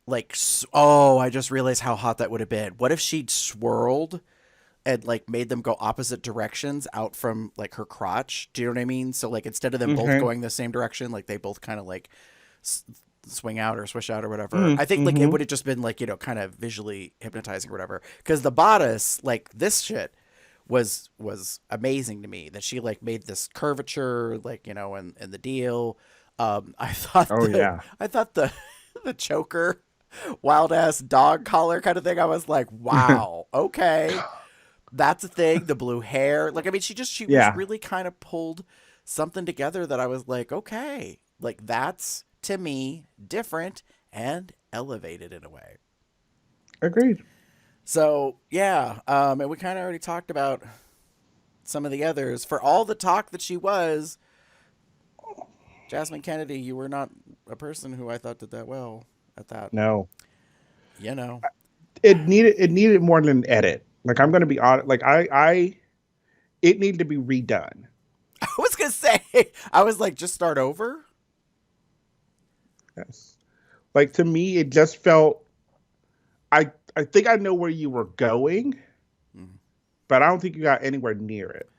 I just realized how hot that would have been. What if she'd swirled and, like, made them go opposite directions out from, like, her crotch? Do you know what I mean? So, like, instead of them both going the same direction, like, they both kind of, like, swing out or swish out or whatever. I think, like, it would have just been, like, kind of visually hypnotizing or whatever. Because the bodice, like, this shit was amazing to me. That she, like, made this curvature, like, in the deal. I thought I thought the choker, wild ass dog collar kind of thing, I was like, wow, okay. That's a thing. The blue hair. Like, I mean, she was really kind of pulled something together that I was like, okay, like, that's, to me, different and elevated in a way. Agreed. So yeah, and we kind of already talked about some of the others. For all the talk that she was, Jasmine Kennedy, you were not a person who I thought did that well at that. No, You know, it needed more than an edit. Like I'm gonna be honest. Like it needed to be redone. I was gonna say, I was like, just start over. Yes. Like to me, it just felt. I think I know where you were going, but I don't think you got anywhere near it.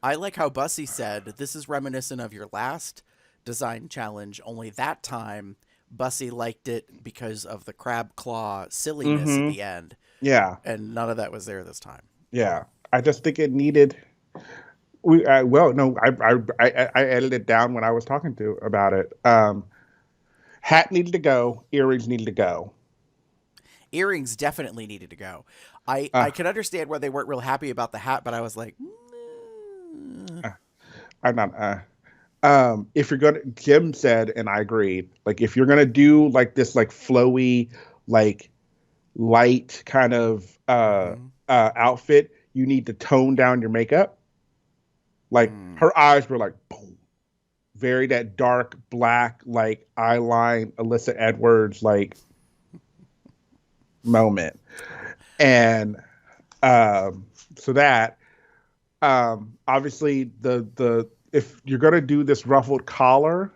I like how Bussy said, this is reminiscent of your last design challenge, only that time Bussy liked it because of the crab claw silliness at the end. Yeah. And none of that was there this time. Yeah. I just think it needed. I edited it down when I was talking to about it. Hat needed to go. Earrings needed to go. Earrings definitely needed to go. I can understand why they weren't real happy about the hat, but I was like, I'm not. If you're gonna, Jim said, and I agreed. Like, if you're gonna do like this, like flowy, like light kind of outfit, you need to tone down your makeup. Like her eyes were like boom, very that dark black, like eyeline, Alyssa Edwards like moment, and so that obviously the if you're gonna do this ruffled collar,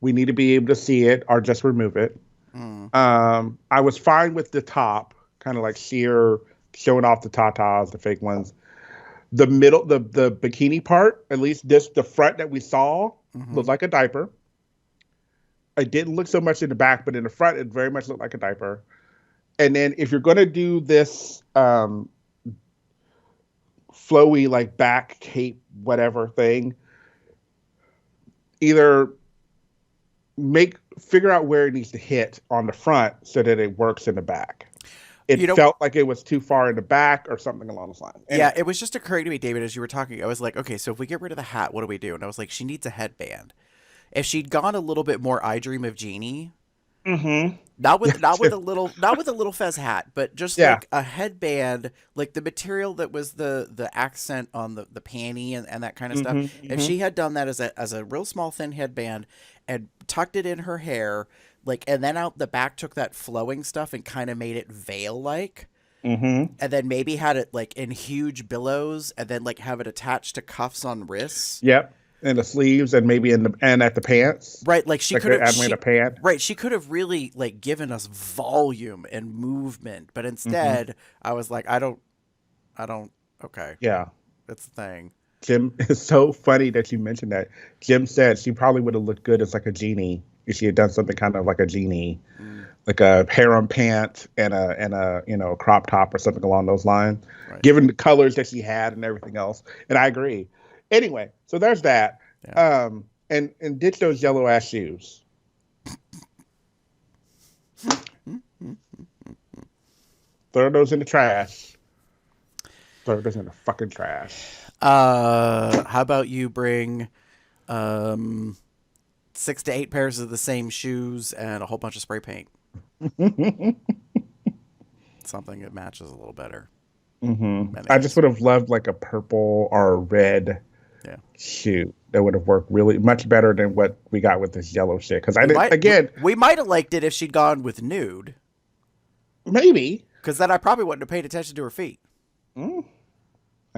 we need to be able to see it or just remove it. I was fine with the top, kind of like sheer showing off the tatas, the fake ones. The middle, the bikini part, at least the front that we saw looked like a diaper. It didn't look so much in the back, but in the front, it very much looked like a diaper. And then if you're going to do this flowy, like back cape, whatever thing, either figure out where it needs to hit on the front so that it works in the back. It felt like it was too far in the back or something along those lines. yeah, it was just occurring to me, David, as you were talking. I was like, okay, so if we get rid of the hat, what do we do? And I was like, she needs a headband. If she'd gone a little bit more I Dream of Jeannie, not with a little fez hat, but just like a headband, like the material that was the accent on the panty and that kind of stuff. If she had done that as a real small thin headband and tucked it in her hair, like, and then out the back took that flowing stuff and kind of made it veil like, and then maybe had it like in huge billows, and then like have it attached to cuffs on wrists. Yep. And the sleeves, and maybe and at the pants. Right, like she could have made a pant. Right, she could have really like given us volume and movement, but instead I was like, I don't okay. Yeah. That's the thing. Jim, it's so funny that you mentioned that. Jim said she probably would have looked good as like a genie if she had done something kind of like a genie, like a harem pant and a crop top or something along those lines, given the colors that she had and everything else. And I agree. Anyway, so there's that. Yeah. And ditch those yellow ass shoes. Throw those in the trash. Throw those in the fucking trash. How about you bring 6 to 8 pairs of the same shoes and a whole bunch of spray paint. Something that matches a little better. I just would have loved like a purple or a red shoe that would have worked really much better than what we got with this yellow shit. Because we might have liked it if she'd gone with nude. Maybe. Because then I probably wouldn't have paid attention to her feet. I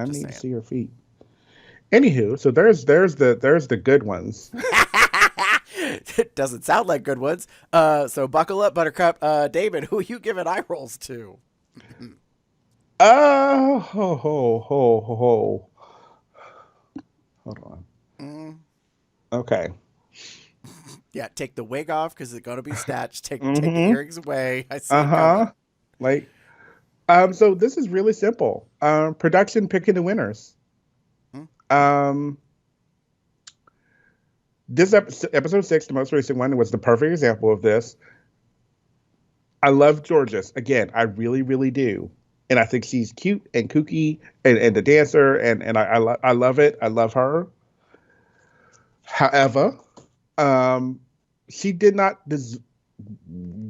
need to see her feet. Anywho, so there's the good ones. It doesn't sound like good ones. So buckle up, Buttercup. David, who are you giving eye rolls to? Hold on. Okay. Yeah, take the wig off because it's gonna be snatched. Take the earrings away. I see. Like, so this is really simple. Production picking the winners. This episode 6, the most recent one, was the perfect example of this. I love Georges. Again, I really, really do. And I think she's cute and kooky and the dancer. And I love it. I love her. However, she did not deserve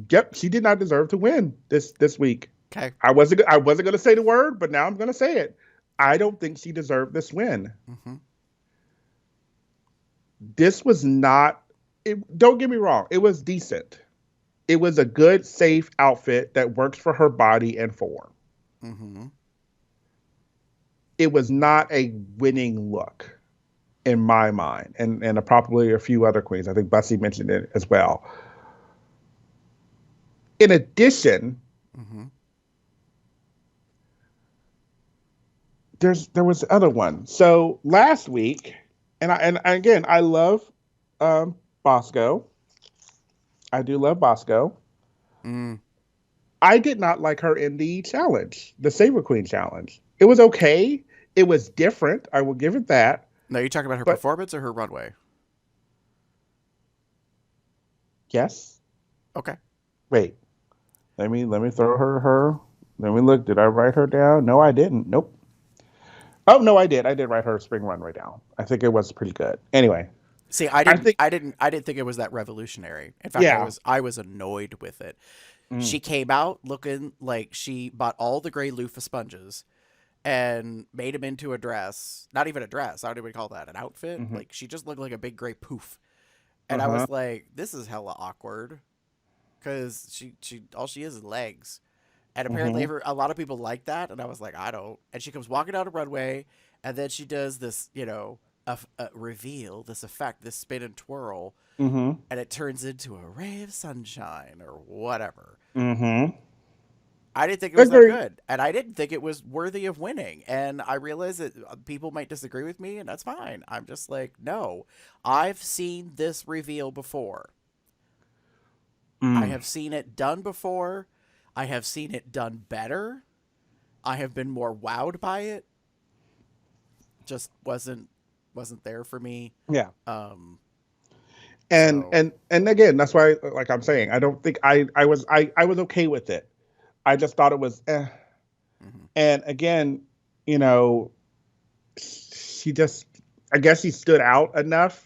to win this week. Okay. I wasn't going to say the word, but now I'm going to say it. I don't think she deserved this win. Mm-hmm. This was not. Don't get me wrong. It was decent. It was a good, safe outfit that works for her body and form. Mm-hmm. It was not a winning look in my mind, and probably a few other queens. I think Bussy mentioned it as well. In addition, Mm-hmm. there was the other one. So last week, and again, I love Bosco. I do love Bosco. Mm. I did not like her in the challenge, the Saber Queen challenge. It was okay. It was different. I will give it that. No, you talking about her But- performance or her runway? Yes. Okay. Wait. Let me throw her. Let me look. Did I write her down? No, I didn't. Nope. Oh no, I did. I did write her spring runway down. I think it was pretty good. Anyway. See, I didn't think- I didn't think it was that revolutionary. In fact, Yeah. I was annoyed with it. She came out looking like she bought all the gray loofah sponges and made him into a dress. Not even a dress. I don't even call that an outfit. Like she just looked like a big gray poof. And I was like, this is hella awkward. Cause she all she is legs. And apparently a lot of people like that, and I was like, I don't. And she comes walking down a runway, and then she does this, a reveal, this effect, this spin and twirl, Mm-hmm. and it turns into a ray of sunshine or whatever. Mm-hmm. I didn't think it was that Agreed. good, and I didn't think it was worthy of winning. And I realize that people might disagree with me, and that's fine. I'm just like, no, I've seen this reveal before. I have seen it done before. I have seen it done better. I have been more wowed by it. Just wasn't there for me. Yeah. So- And again, that's why, like I'm saying, I don't think I was okay with it. I just thought it was eh. And again, she just, I guess she stood out enough.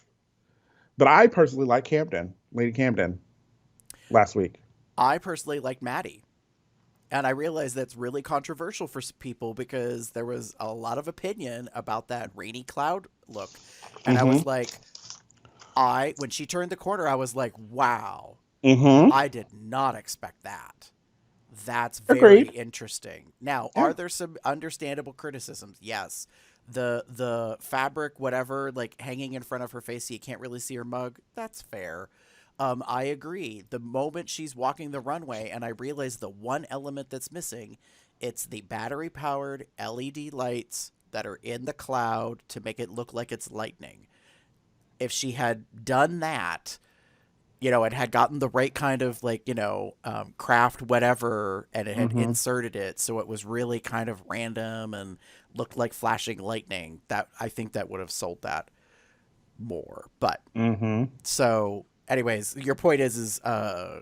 But I personally like Lady Camden, last week. I personally like Maddie. And I realize that's really controversial for people because there was a lot of opinion about that rainy cloud look. And I was like, when she turned the corner, I was like, wow, I did not expect that. That's very Agreed. interesting. Now, are there some understandable criticisms? Yes. The fabric, whatever, like hanging in front of her face so you can't really see her mug, that's fair. I agree. The moment she's walking the runway and I realize the one element that's missing, it's the battery-powered LED lights that are in the cloud to make it look like it's lightning. If she had done that, and had gotten the right kind of craft whatever, and it had inserted it so it was really kind of random and looked like flashing lightning, that I think that would have sold that more. But so anyways, your point is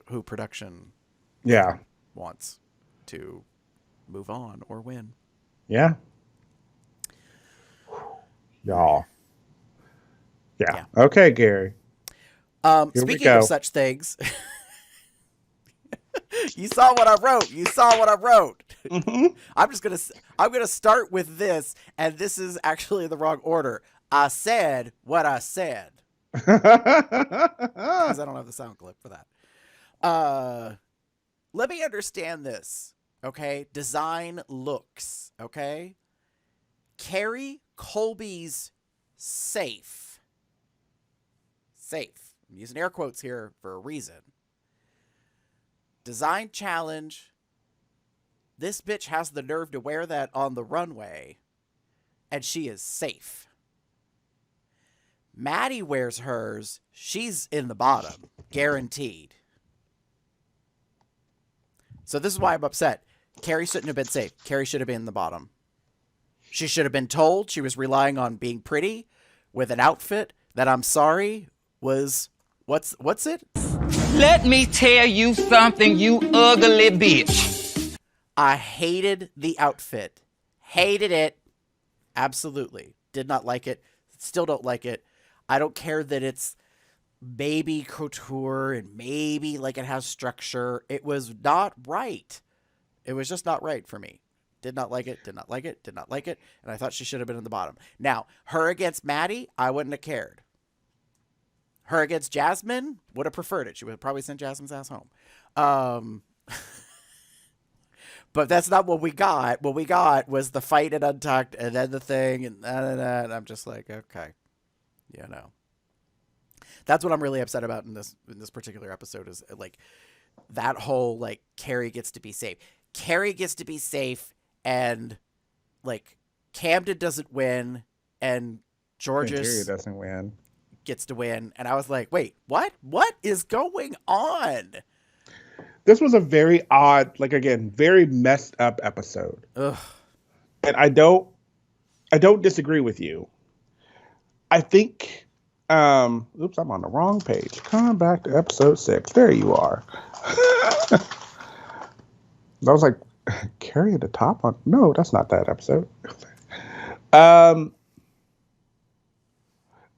who production Yeah. wants to move on or win. Yeah. Y'all. Yeah. Okay, Gary. Here we Speaking go. of such things, you saw what I wrote. I'm gonna start with this, and this is actually the wrong order. I said what I said because I don't have the sound clip for that. Let me understand this, okay? Design looks, okay? Carrie Colby's safe. I'm using air quotes here for a reason. Design challenge. This bitch has the nerve to wear that on the runway, and she is safe. Maddie wears hers. She's in the bottom, guaranteed. So this is why I'm upset. Carrie shouldn't have been safe. Carrie should have been in the bottom. She should have been told she was relying on being pretty with an outfit that, I'm sorry, was what's it? Let me tell you something, you ugly bitch. I hated the outfit. Hated it. Absolutely. Did not like it. Still don't like it. I don't care that it's maybe couture and maybe like it has structure. It was not right. It was just not right for me. Did not like it, did not like it, did not like it. And I thought she should have been in the bottom. Now, her against Maddie, I wouldn't have cared. Her against Jasmine, would have preferred it. She would have probably sent Jasmine's ass home. But that's not what we got. What we got was the fight at Untucked and then the thing. And I'm just like, okay. You know. That's what I'm really upset about in this particular episode is like that whole like Carrie gets to be safe. Carrie gets to be safe and like Camden doesn't win and Georges doesn't win. Gets to win. And I was like, wait, what? What is going on? This was a very odd, like again, very messed up episode. Ugh. And I don't disagree with you. I think oops, I'm on the wrong page. Come back to episode 6. There you are. I was like, Carrie at the top on no, that's not that episode.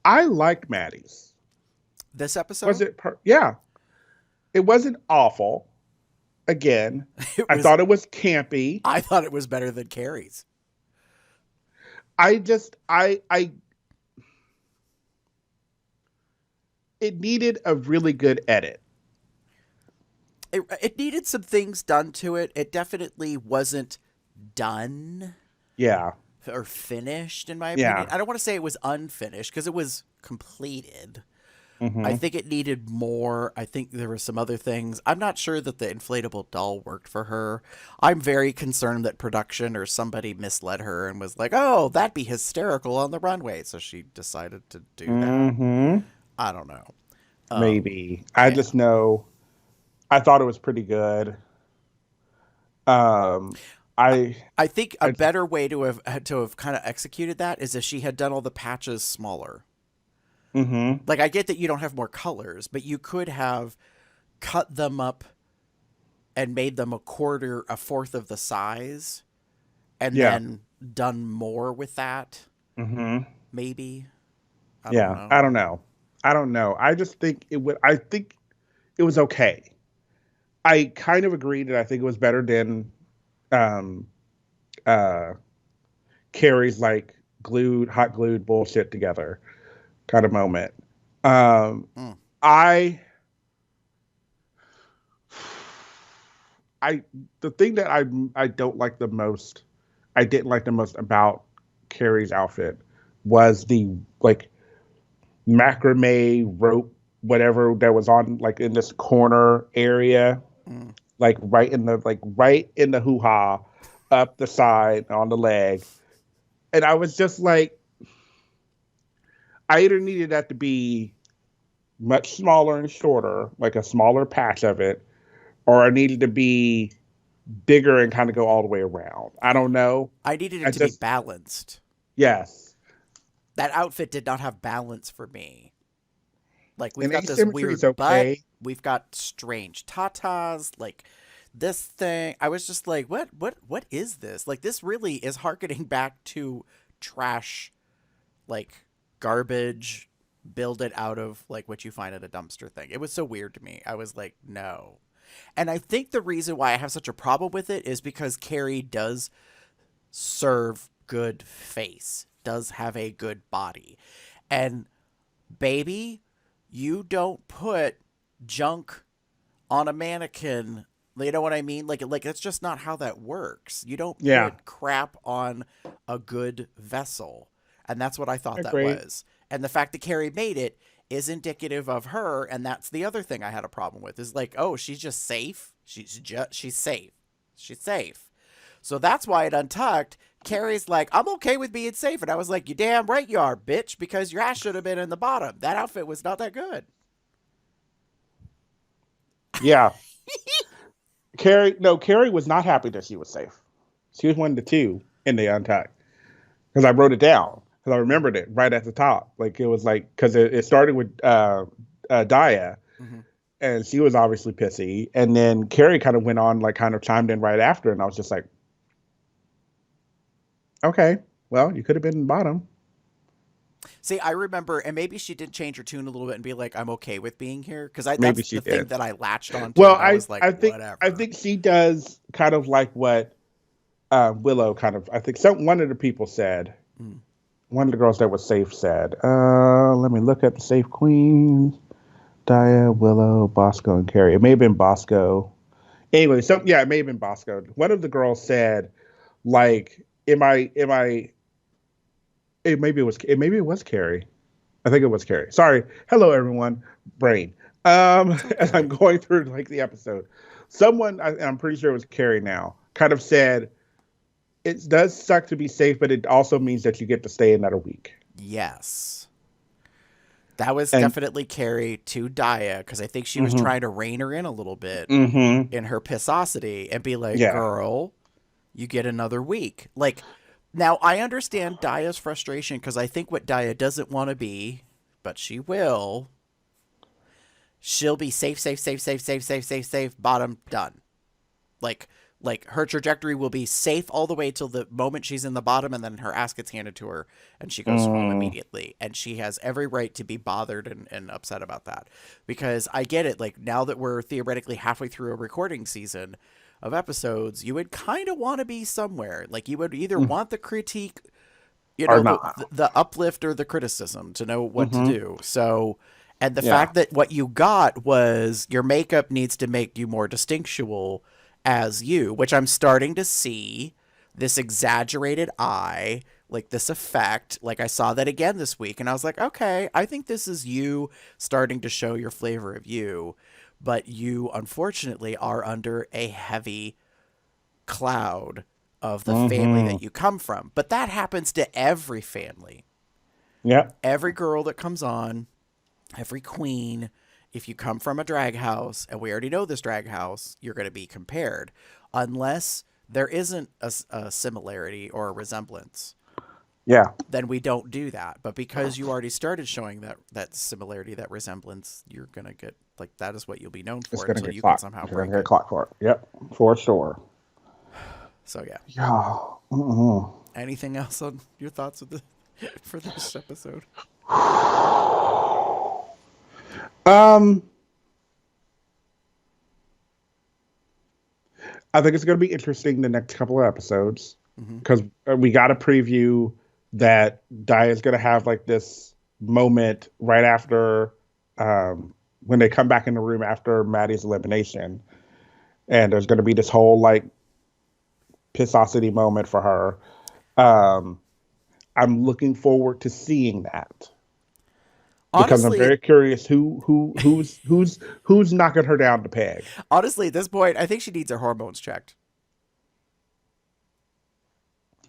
I liked Maddie's. This episode? Was it yeah. It wasn't awful. Again, I thought it was campy. I thought it was better than Carrie's. It needed a really good edit. It needed some things done to it. It definitely wasn't done. Yeah. Or finished, in my opinion. Yeah. I don't want to say it was unfinished because it was completed. Mm-hmm. I think it needed more. I think there were some other things. I'm not sure that the inflatable doll worked for her. I'm very concerned that production or somebody misled her and was like, oh, that'd be hysterical on the runway. So she decided to do that. Mm-hmm. I don't know. Maybe. I just know I thought it was pretty good. I think a better way to have kind of executed that is if she had done all the patches smaller. Mm-hmm. Like, I get that you don't have more colors, but you could have cut them up and made them a fourth of the size, and then done more with that. Mm-hmm. Maybe. I don't know. I just think I think it was okay. I kind of agree that I think it was better than Carrie's like hot glued bullshit together kind of moment. The thing that I don't like the most, I didn't like the most about Carrie's outfit was the like macrame rope, whatever that was on like in this corner area, like right in the hoo-ha, up the side on the leg, and I was just like, I either needed that to be much smaller and shorter, like a smaller patch of it, or I needed to be bigger and kind of go all the way around. I don't know. I needed it to be balanced. Yes. That outfit did not have balance for me. Like, we've And got this asymmetry weird is okay. butt. We've got strange tatas. Like, this thing. I was just like, what is this? Like, this really is hearkening back to trash, like, garbage, build it out of, like, what you find at a dumpster thing. It was so weird to me. I was like, no. And I think the reason why I have such a problem with it is because Carrie does serve good face, does have a good body. And baby, you don't put junk on a mannequin. You know what I mean? Like that's just not how that works. You don't put crap on a good vessel. And that's what I thought that was. And the fact that Carrie made it is indicative of her. And that's the other thing I had a problem with is like, oh, she's just safe. She's safe. She's safe. So that's why at Untucked, Carrie's like, I'm okay with being safe. And I was like, you damn right you are, bitch, because your ass should have been in the bottom. That outfit was not that good. Yeah. Carrie was not happy that she was safe. She was one of the two in the Untucked. Because I wrote it down. Because I remembered it right at the top. Like, it was like, because it started with Daya. Mm-hmm. And she was obviously pissy. And then Carrie kind of went on, like, kind of chimed in right after. And I was just like, okay, well, you could have been in the bottom. See, I remember, and maybe she did change her tune a little bit and be like, "I'm okay with being here," because Maybe that's she the thing did. that I latched onto. Well, And I was like, whatever. I think she does kind of like what Willow kind of. I think one of the people said. One of the girls that was safe said. Let me look at the safe queens. Daya, Willow, Bosco, and Carrie. It may have been Bosco. Anyway, it may have been Bosco. One of the girls said, like, maybe it was Carrie. I think it was Carrie. Sorry. Hello, everyone. Brain. As I'm going through like the episode, someone, I'm pretty sure it was Carrie now, kind of said, it does suck to be safe, but it also means that you get to stay another week. Yes. That was definitely Carrie to Daya, because I think she was trying to rein her in a little bit in her pissosity and be like, girl, you get another week. Like, now I understand Daya's frustration, because I think what Daya doesn't want to be, but she will, she'll be safe, bottom, done. Like her trajectory will be safe all the way till the moment she's in the bottom, and then her ass gets handed to her and she goes home immediately. And she has every right to be bothered and upset about that, because I get it. Like, now that we're theoretically halfway through a recording season of episodes, you would kind of want to be somewhere. Like, you would either want the critique, the uplift, or the criticism to know what to do. So, and the fact that what you got was your makeup needs to make you more distinctual as you, which I'm starting to see this exaggerated eye, like this effect. Like, I saw that again this week, and I was like, okay, I think this is you starting to show your flavor of you, but you unfortunately are under a heavy cloud of the family that you come from. But that happens to every family. Yeah. Every girl that comes on, every queen. If you come from a drag house, and we already know this drag house, you're going to be compared, unless there isn't a similarity or a resemblance. Yeah. Then we don't do that. But because you already started showing that similarity, that resemblance, you're going to get, like, that is what you'll be known for until you can somehow break it. Clock for it. Yep, for sure. So, yeah. Yeah. Anything else on your thoughts for this episode? I think it's going to be interesting the next couple of episodes, because we got a preview that Daya is going to have like this moment right after when they come back in the room after Maddie's elimination, and there's going to be this whole like pissosity moment for her. I'm looking forward to seeing that. Because Honestly, I'm very curious who's knocking her down the peg. Honestly, at this point, I think she needs her hormones checked.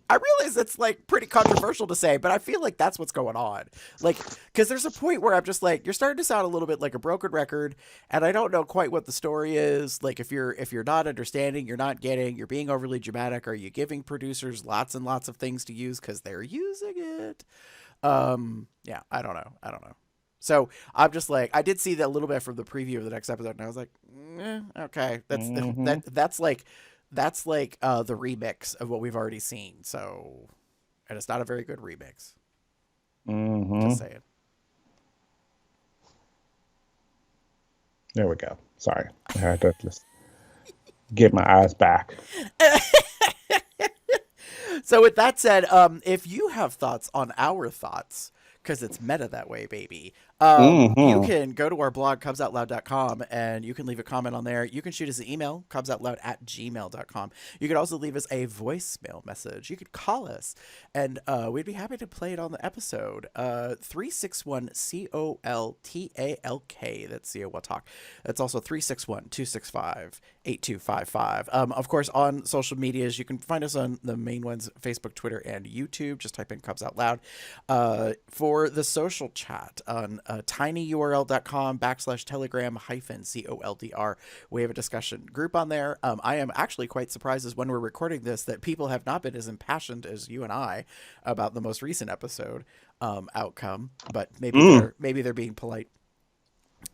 I realize it's like pretty controversial to say, but I feel like that's what's going on. Like, because there's a point where I'm just like, you're starting to sound a little bit like a broken record, and I don't know quite what the story is. Like, if you're not understanding, you're not getting, you're being overly dramatic. Are you giving producers lots and lots of things to use because they're using it? Yeah, I don't know. So I'm just like, I did see that a little bit from the preview of the next episode, and I was like, okay, that's like the remix of what we've already seen. So, and it's not a very good remix. Just saying. There we go. Sorry, I had to just get my eyes back. So with that said, if you have thoughts on our thoughts, because it's meta that way, baby. You can go to our blog, cubsoutloud.com, and you can leave a comment on there. You can shoot us an email, cubsoutloud@gmail.com. You can also leave us a voicemail message. You could call us, and we'd be happy to play it on the episode. 361-COLTALK. That's COL Talk. That's also 361-265-8255. Of course, on social medias, you can find us on the main ones, Facebook, Twitter, and YouTube. Just type in Cubs Out Loud. For the social chat on tinyurl.com/telegram-coldr. We have a discussion group on there. I am actually quite surprised as when we're recording this that people have not been as impassioned as you and I about the most recent episode outcome, but maybe they're being polite.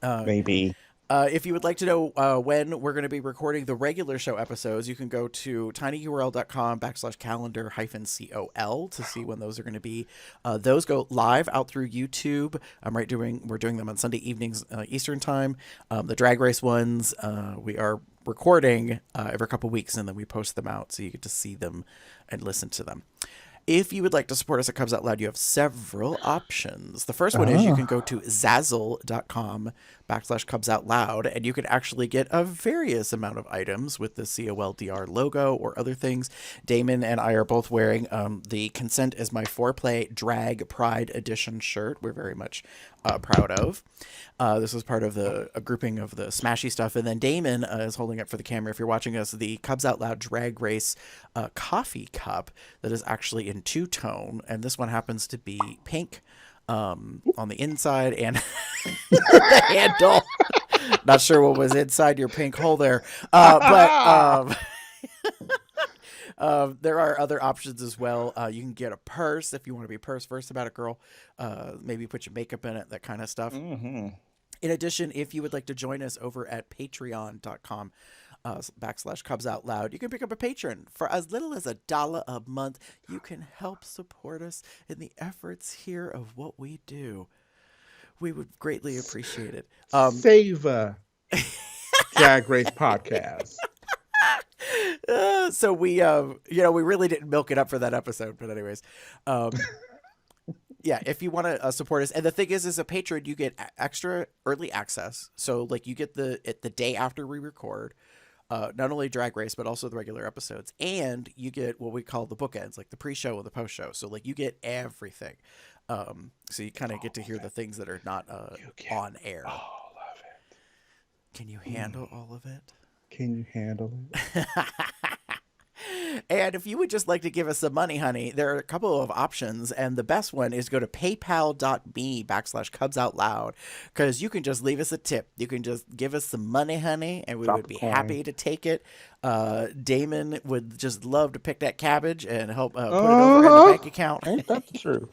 Maybe. If you would like to know when we're going to be recording the regular show episodes, you can go to tinyurl.com/calendar-col to see when those are going to be. Those go live out through YouTube. We're doing them on Sunday evenings Eastern time. The Drag Race ones we are recording every couple weeks, and then we post them out so you get to see them and listen to them. If you would like to support us at Cubs Out Loud, you have several options. The first one is you can go to Zazzle.com/Cubs Out Loud, and you can actually get a various amount of items with the COLDR logo or other things. Damon and I are both wearing the Consent is My Foreplay Drag Pride Edition shirt. We're very much proud of. This was part of a grouping of the Smashy stuff. And then Damon is holding up for the camera, if you're watching us, the Cubs Out Loud Drag Race coffee cup that is actually in two-tone. And this one happens to be pink on the inside and the handle. Not sure what was inside your pink hole there. But there are other options as well. You can get a purse if you want to be purse first about it, girl. Maybe put your makeup in it, that kind of stuff. Mm-hmm. In addition, if you would like to join us over at patreon.com /Cubs Out Loud, you can pick up a patron for as little as $1 a month. You can help support us in the efforts here of what we do. We would greatly appreciate it. Save Drag Race podcast. So we really didn't milk it up for that episode, but anyways, yeah, if you want to support us, and the thing is, as a patron, you get extra early access. So like you get the day after we record, not only Drag Race but also the regular episodes, and you get what we call the bookends, like the pre-show and the post-show. So like you get everything. So you kind of get to hear the things that are not on air. All of it. Can you handle all of it? Can you handle it? And if you would just like to give us some money, honey, there are a couple of options. And the best one is go to paypal.me/Cubs Out Loud, because you can just leave us a tip. You can just give us some money, honey, and we would be happy to take it. Damon would just love to pick that cabbage and help put it over in the bank account. Ain't that true?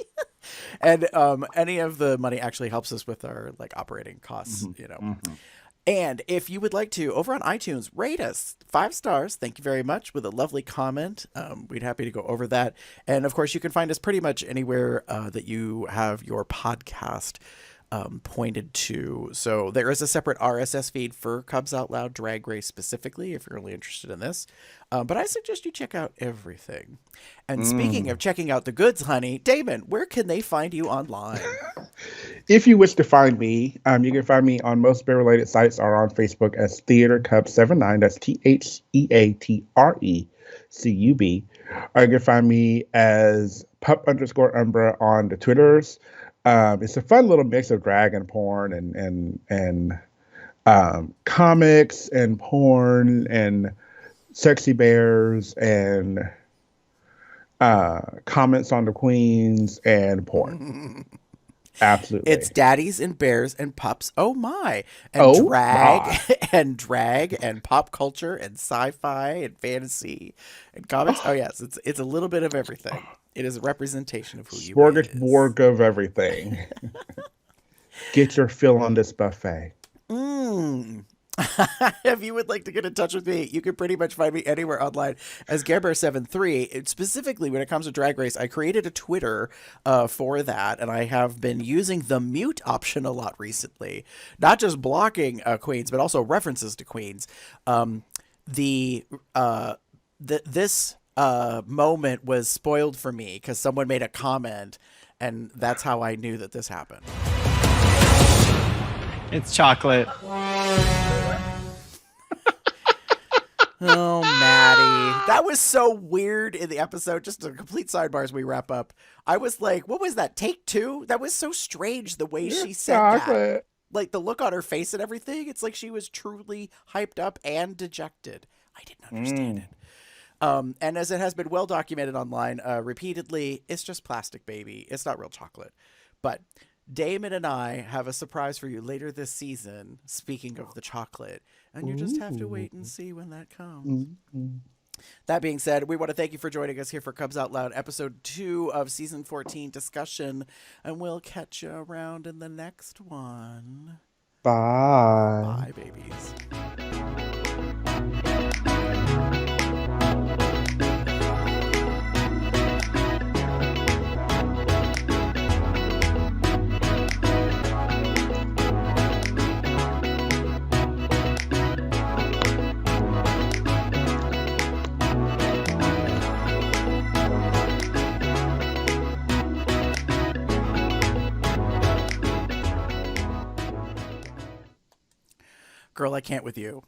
And any of the money actually helps us with our operating costs, Mm-hmm. And if you would like to, over on iTunes, rate us 5 stars. Thank you very much, with a lovely comment. We'd happy to go over that. And of course, you can find us pretty much anywhere that you have your podcast pointed to. So there is a separate RSS feed for Cubs Out Loud Drag Race specifically, if you're only interested in this. But I suggest you check out everything. And speaking of checking out the goods, honey, Damon, where can they find you online? If you wish to find me, you can find me on most bear-related sites or on Facebook as Theater Cub 79. That's TheatreCub. Or you can find me as Pup_Umbra on the Twitters. It's a fun little mix of drag and porn and comics and porn and sexy bears and comments on the queens and porn. Absolutely. It's daddies and bears and pups. Oh my. And drag and pop culture and sci-fi and fantasy and comics. Oh yes, it's a little bit of everything. It is a representation of who you are. Smorgasbord of everything. Get your fill on this buffet. If you would like to get in touch with me, you can pretty much find me anywhere online as GareBear73. Specifically, when it comes to Drag Race, I created a Twitter for that, and I have been using the mute option a lot recently. Not just blocking queens, but also references to queens. This moment was spoiled for me because someone made a comment, and that's how I knew that this happened. It's chocolate. Oh, Maddie. That was so weird in the episode. Just a complete sidebar as we wrap up. I was like, what was that? Take 2? That was so strange the way she said that. Like the look on her face and everything. It's like she was truly hyped up and dejected. I didn't understand it. And as it has been well documented online repeatedly, it's just plastic, baby. It's not real chocolate. But Damon and I have a surprise for you later this season, speaking of the chocolate. And you just have to wait and see when that comes. That being said, we want to thank you for joining us here for Cubs Out Loud, episode 2 of season 14 discussion. And we'll catch you around in the next one. Bye. Bye, babies. Girl, I can't with you.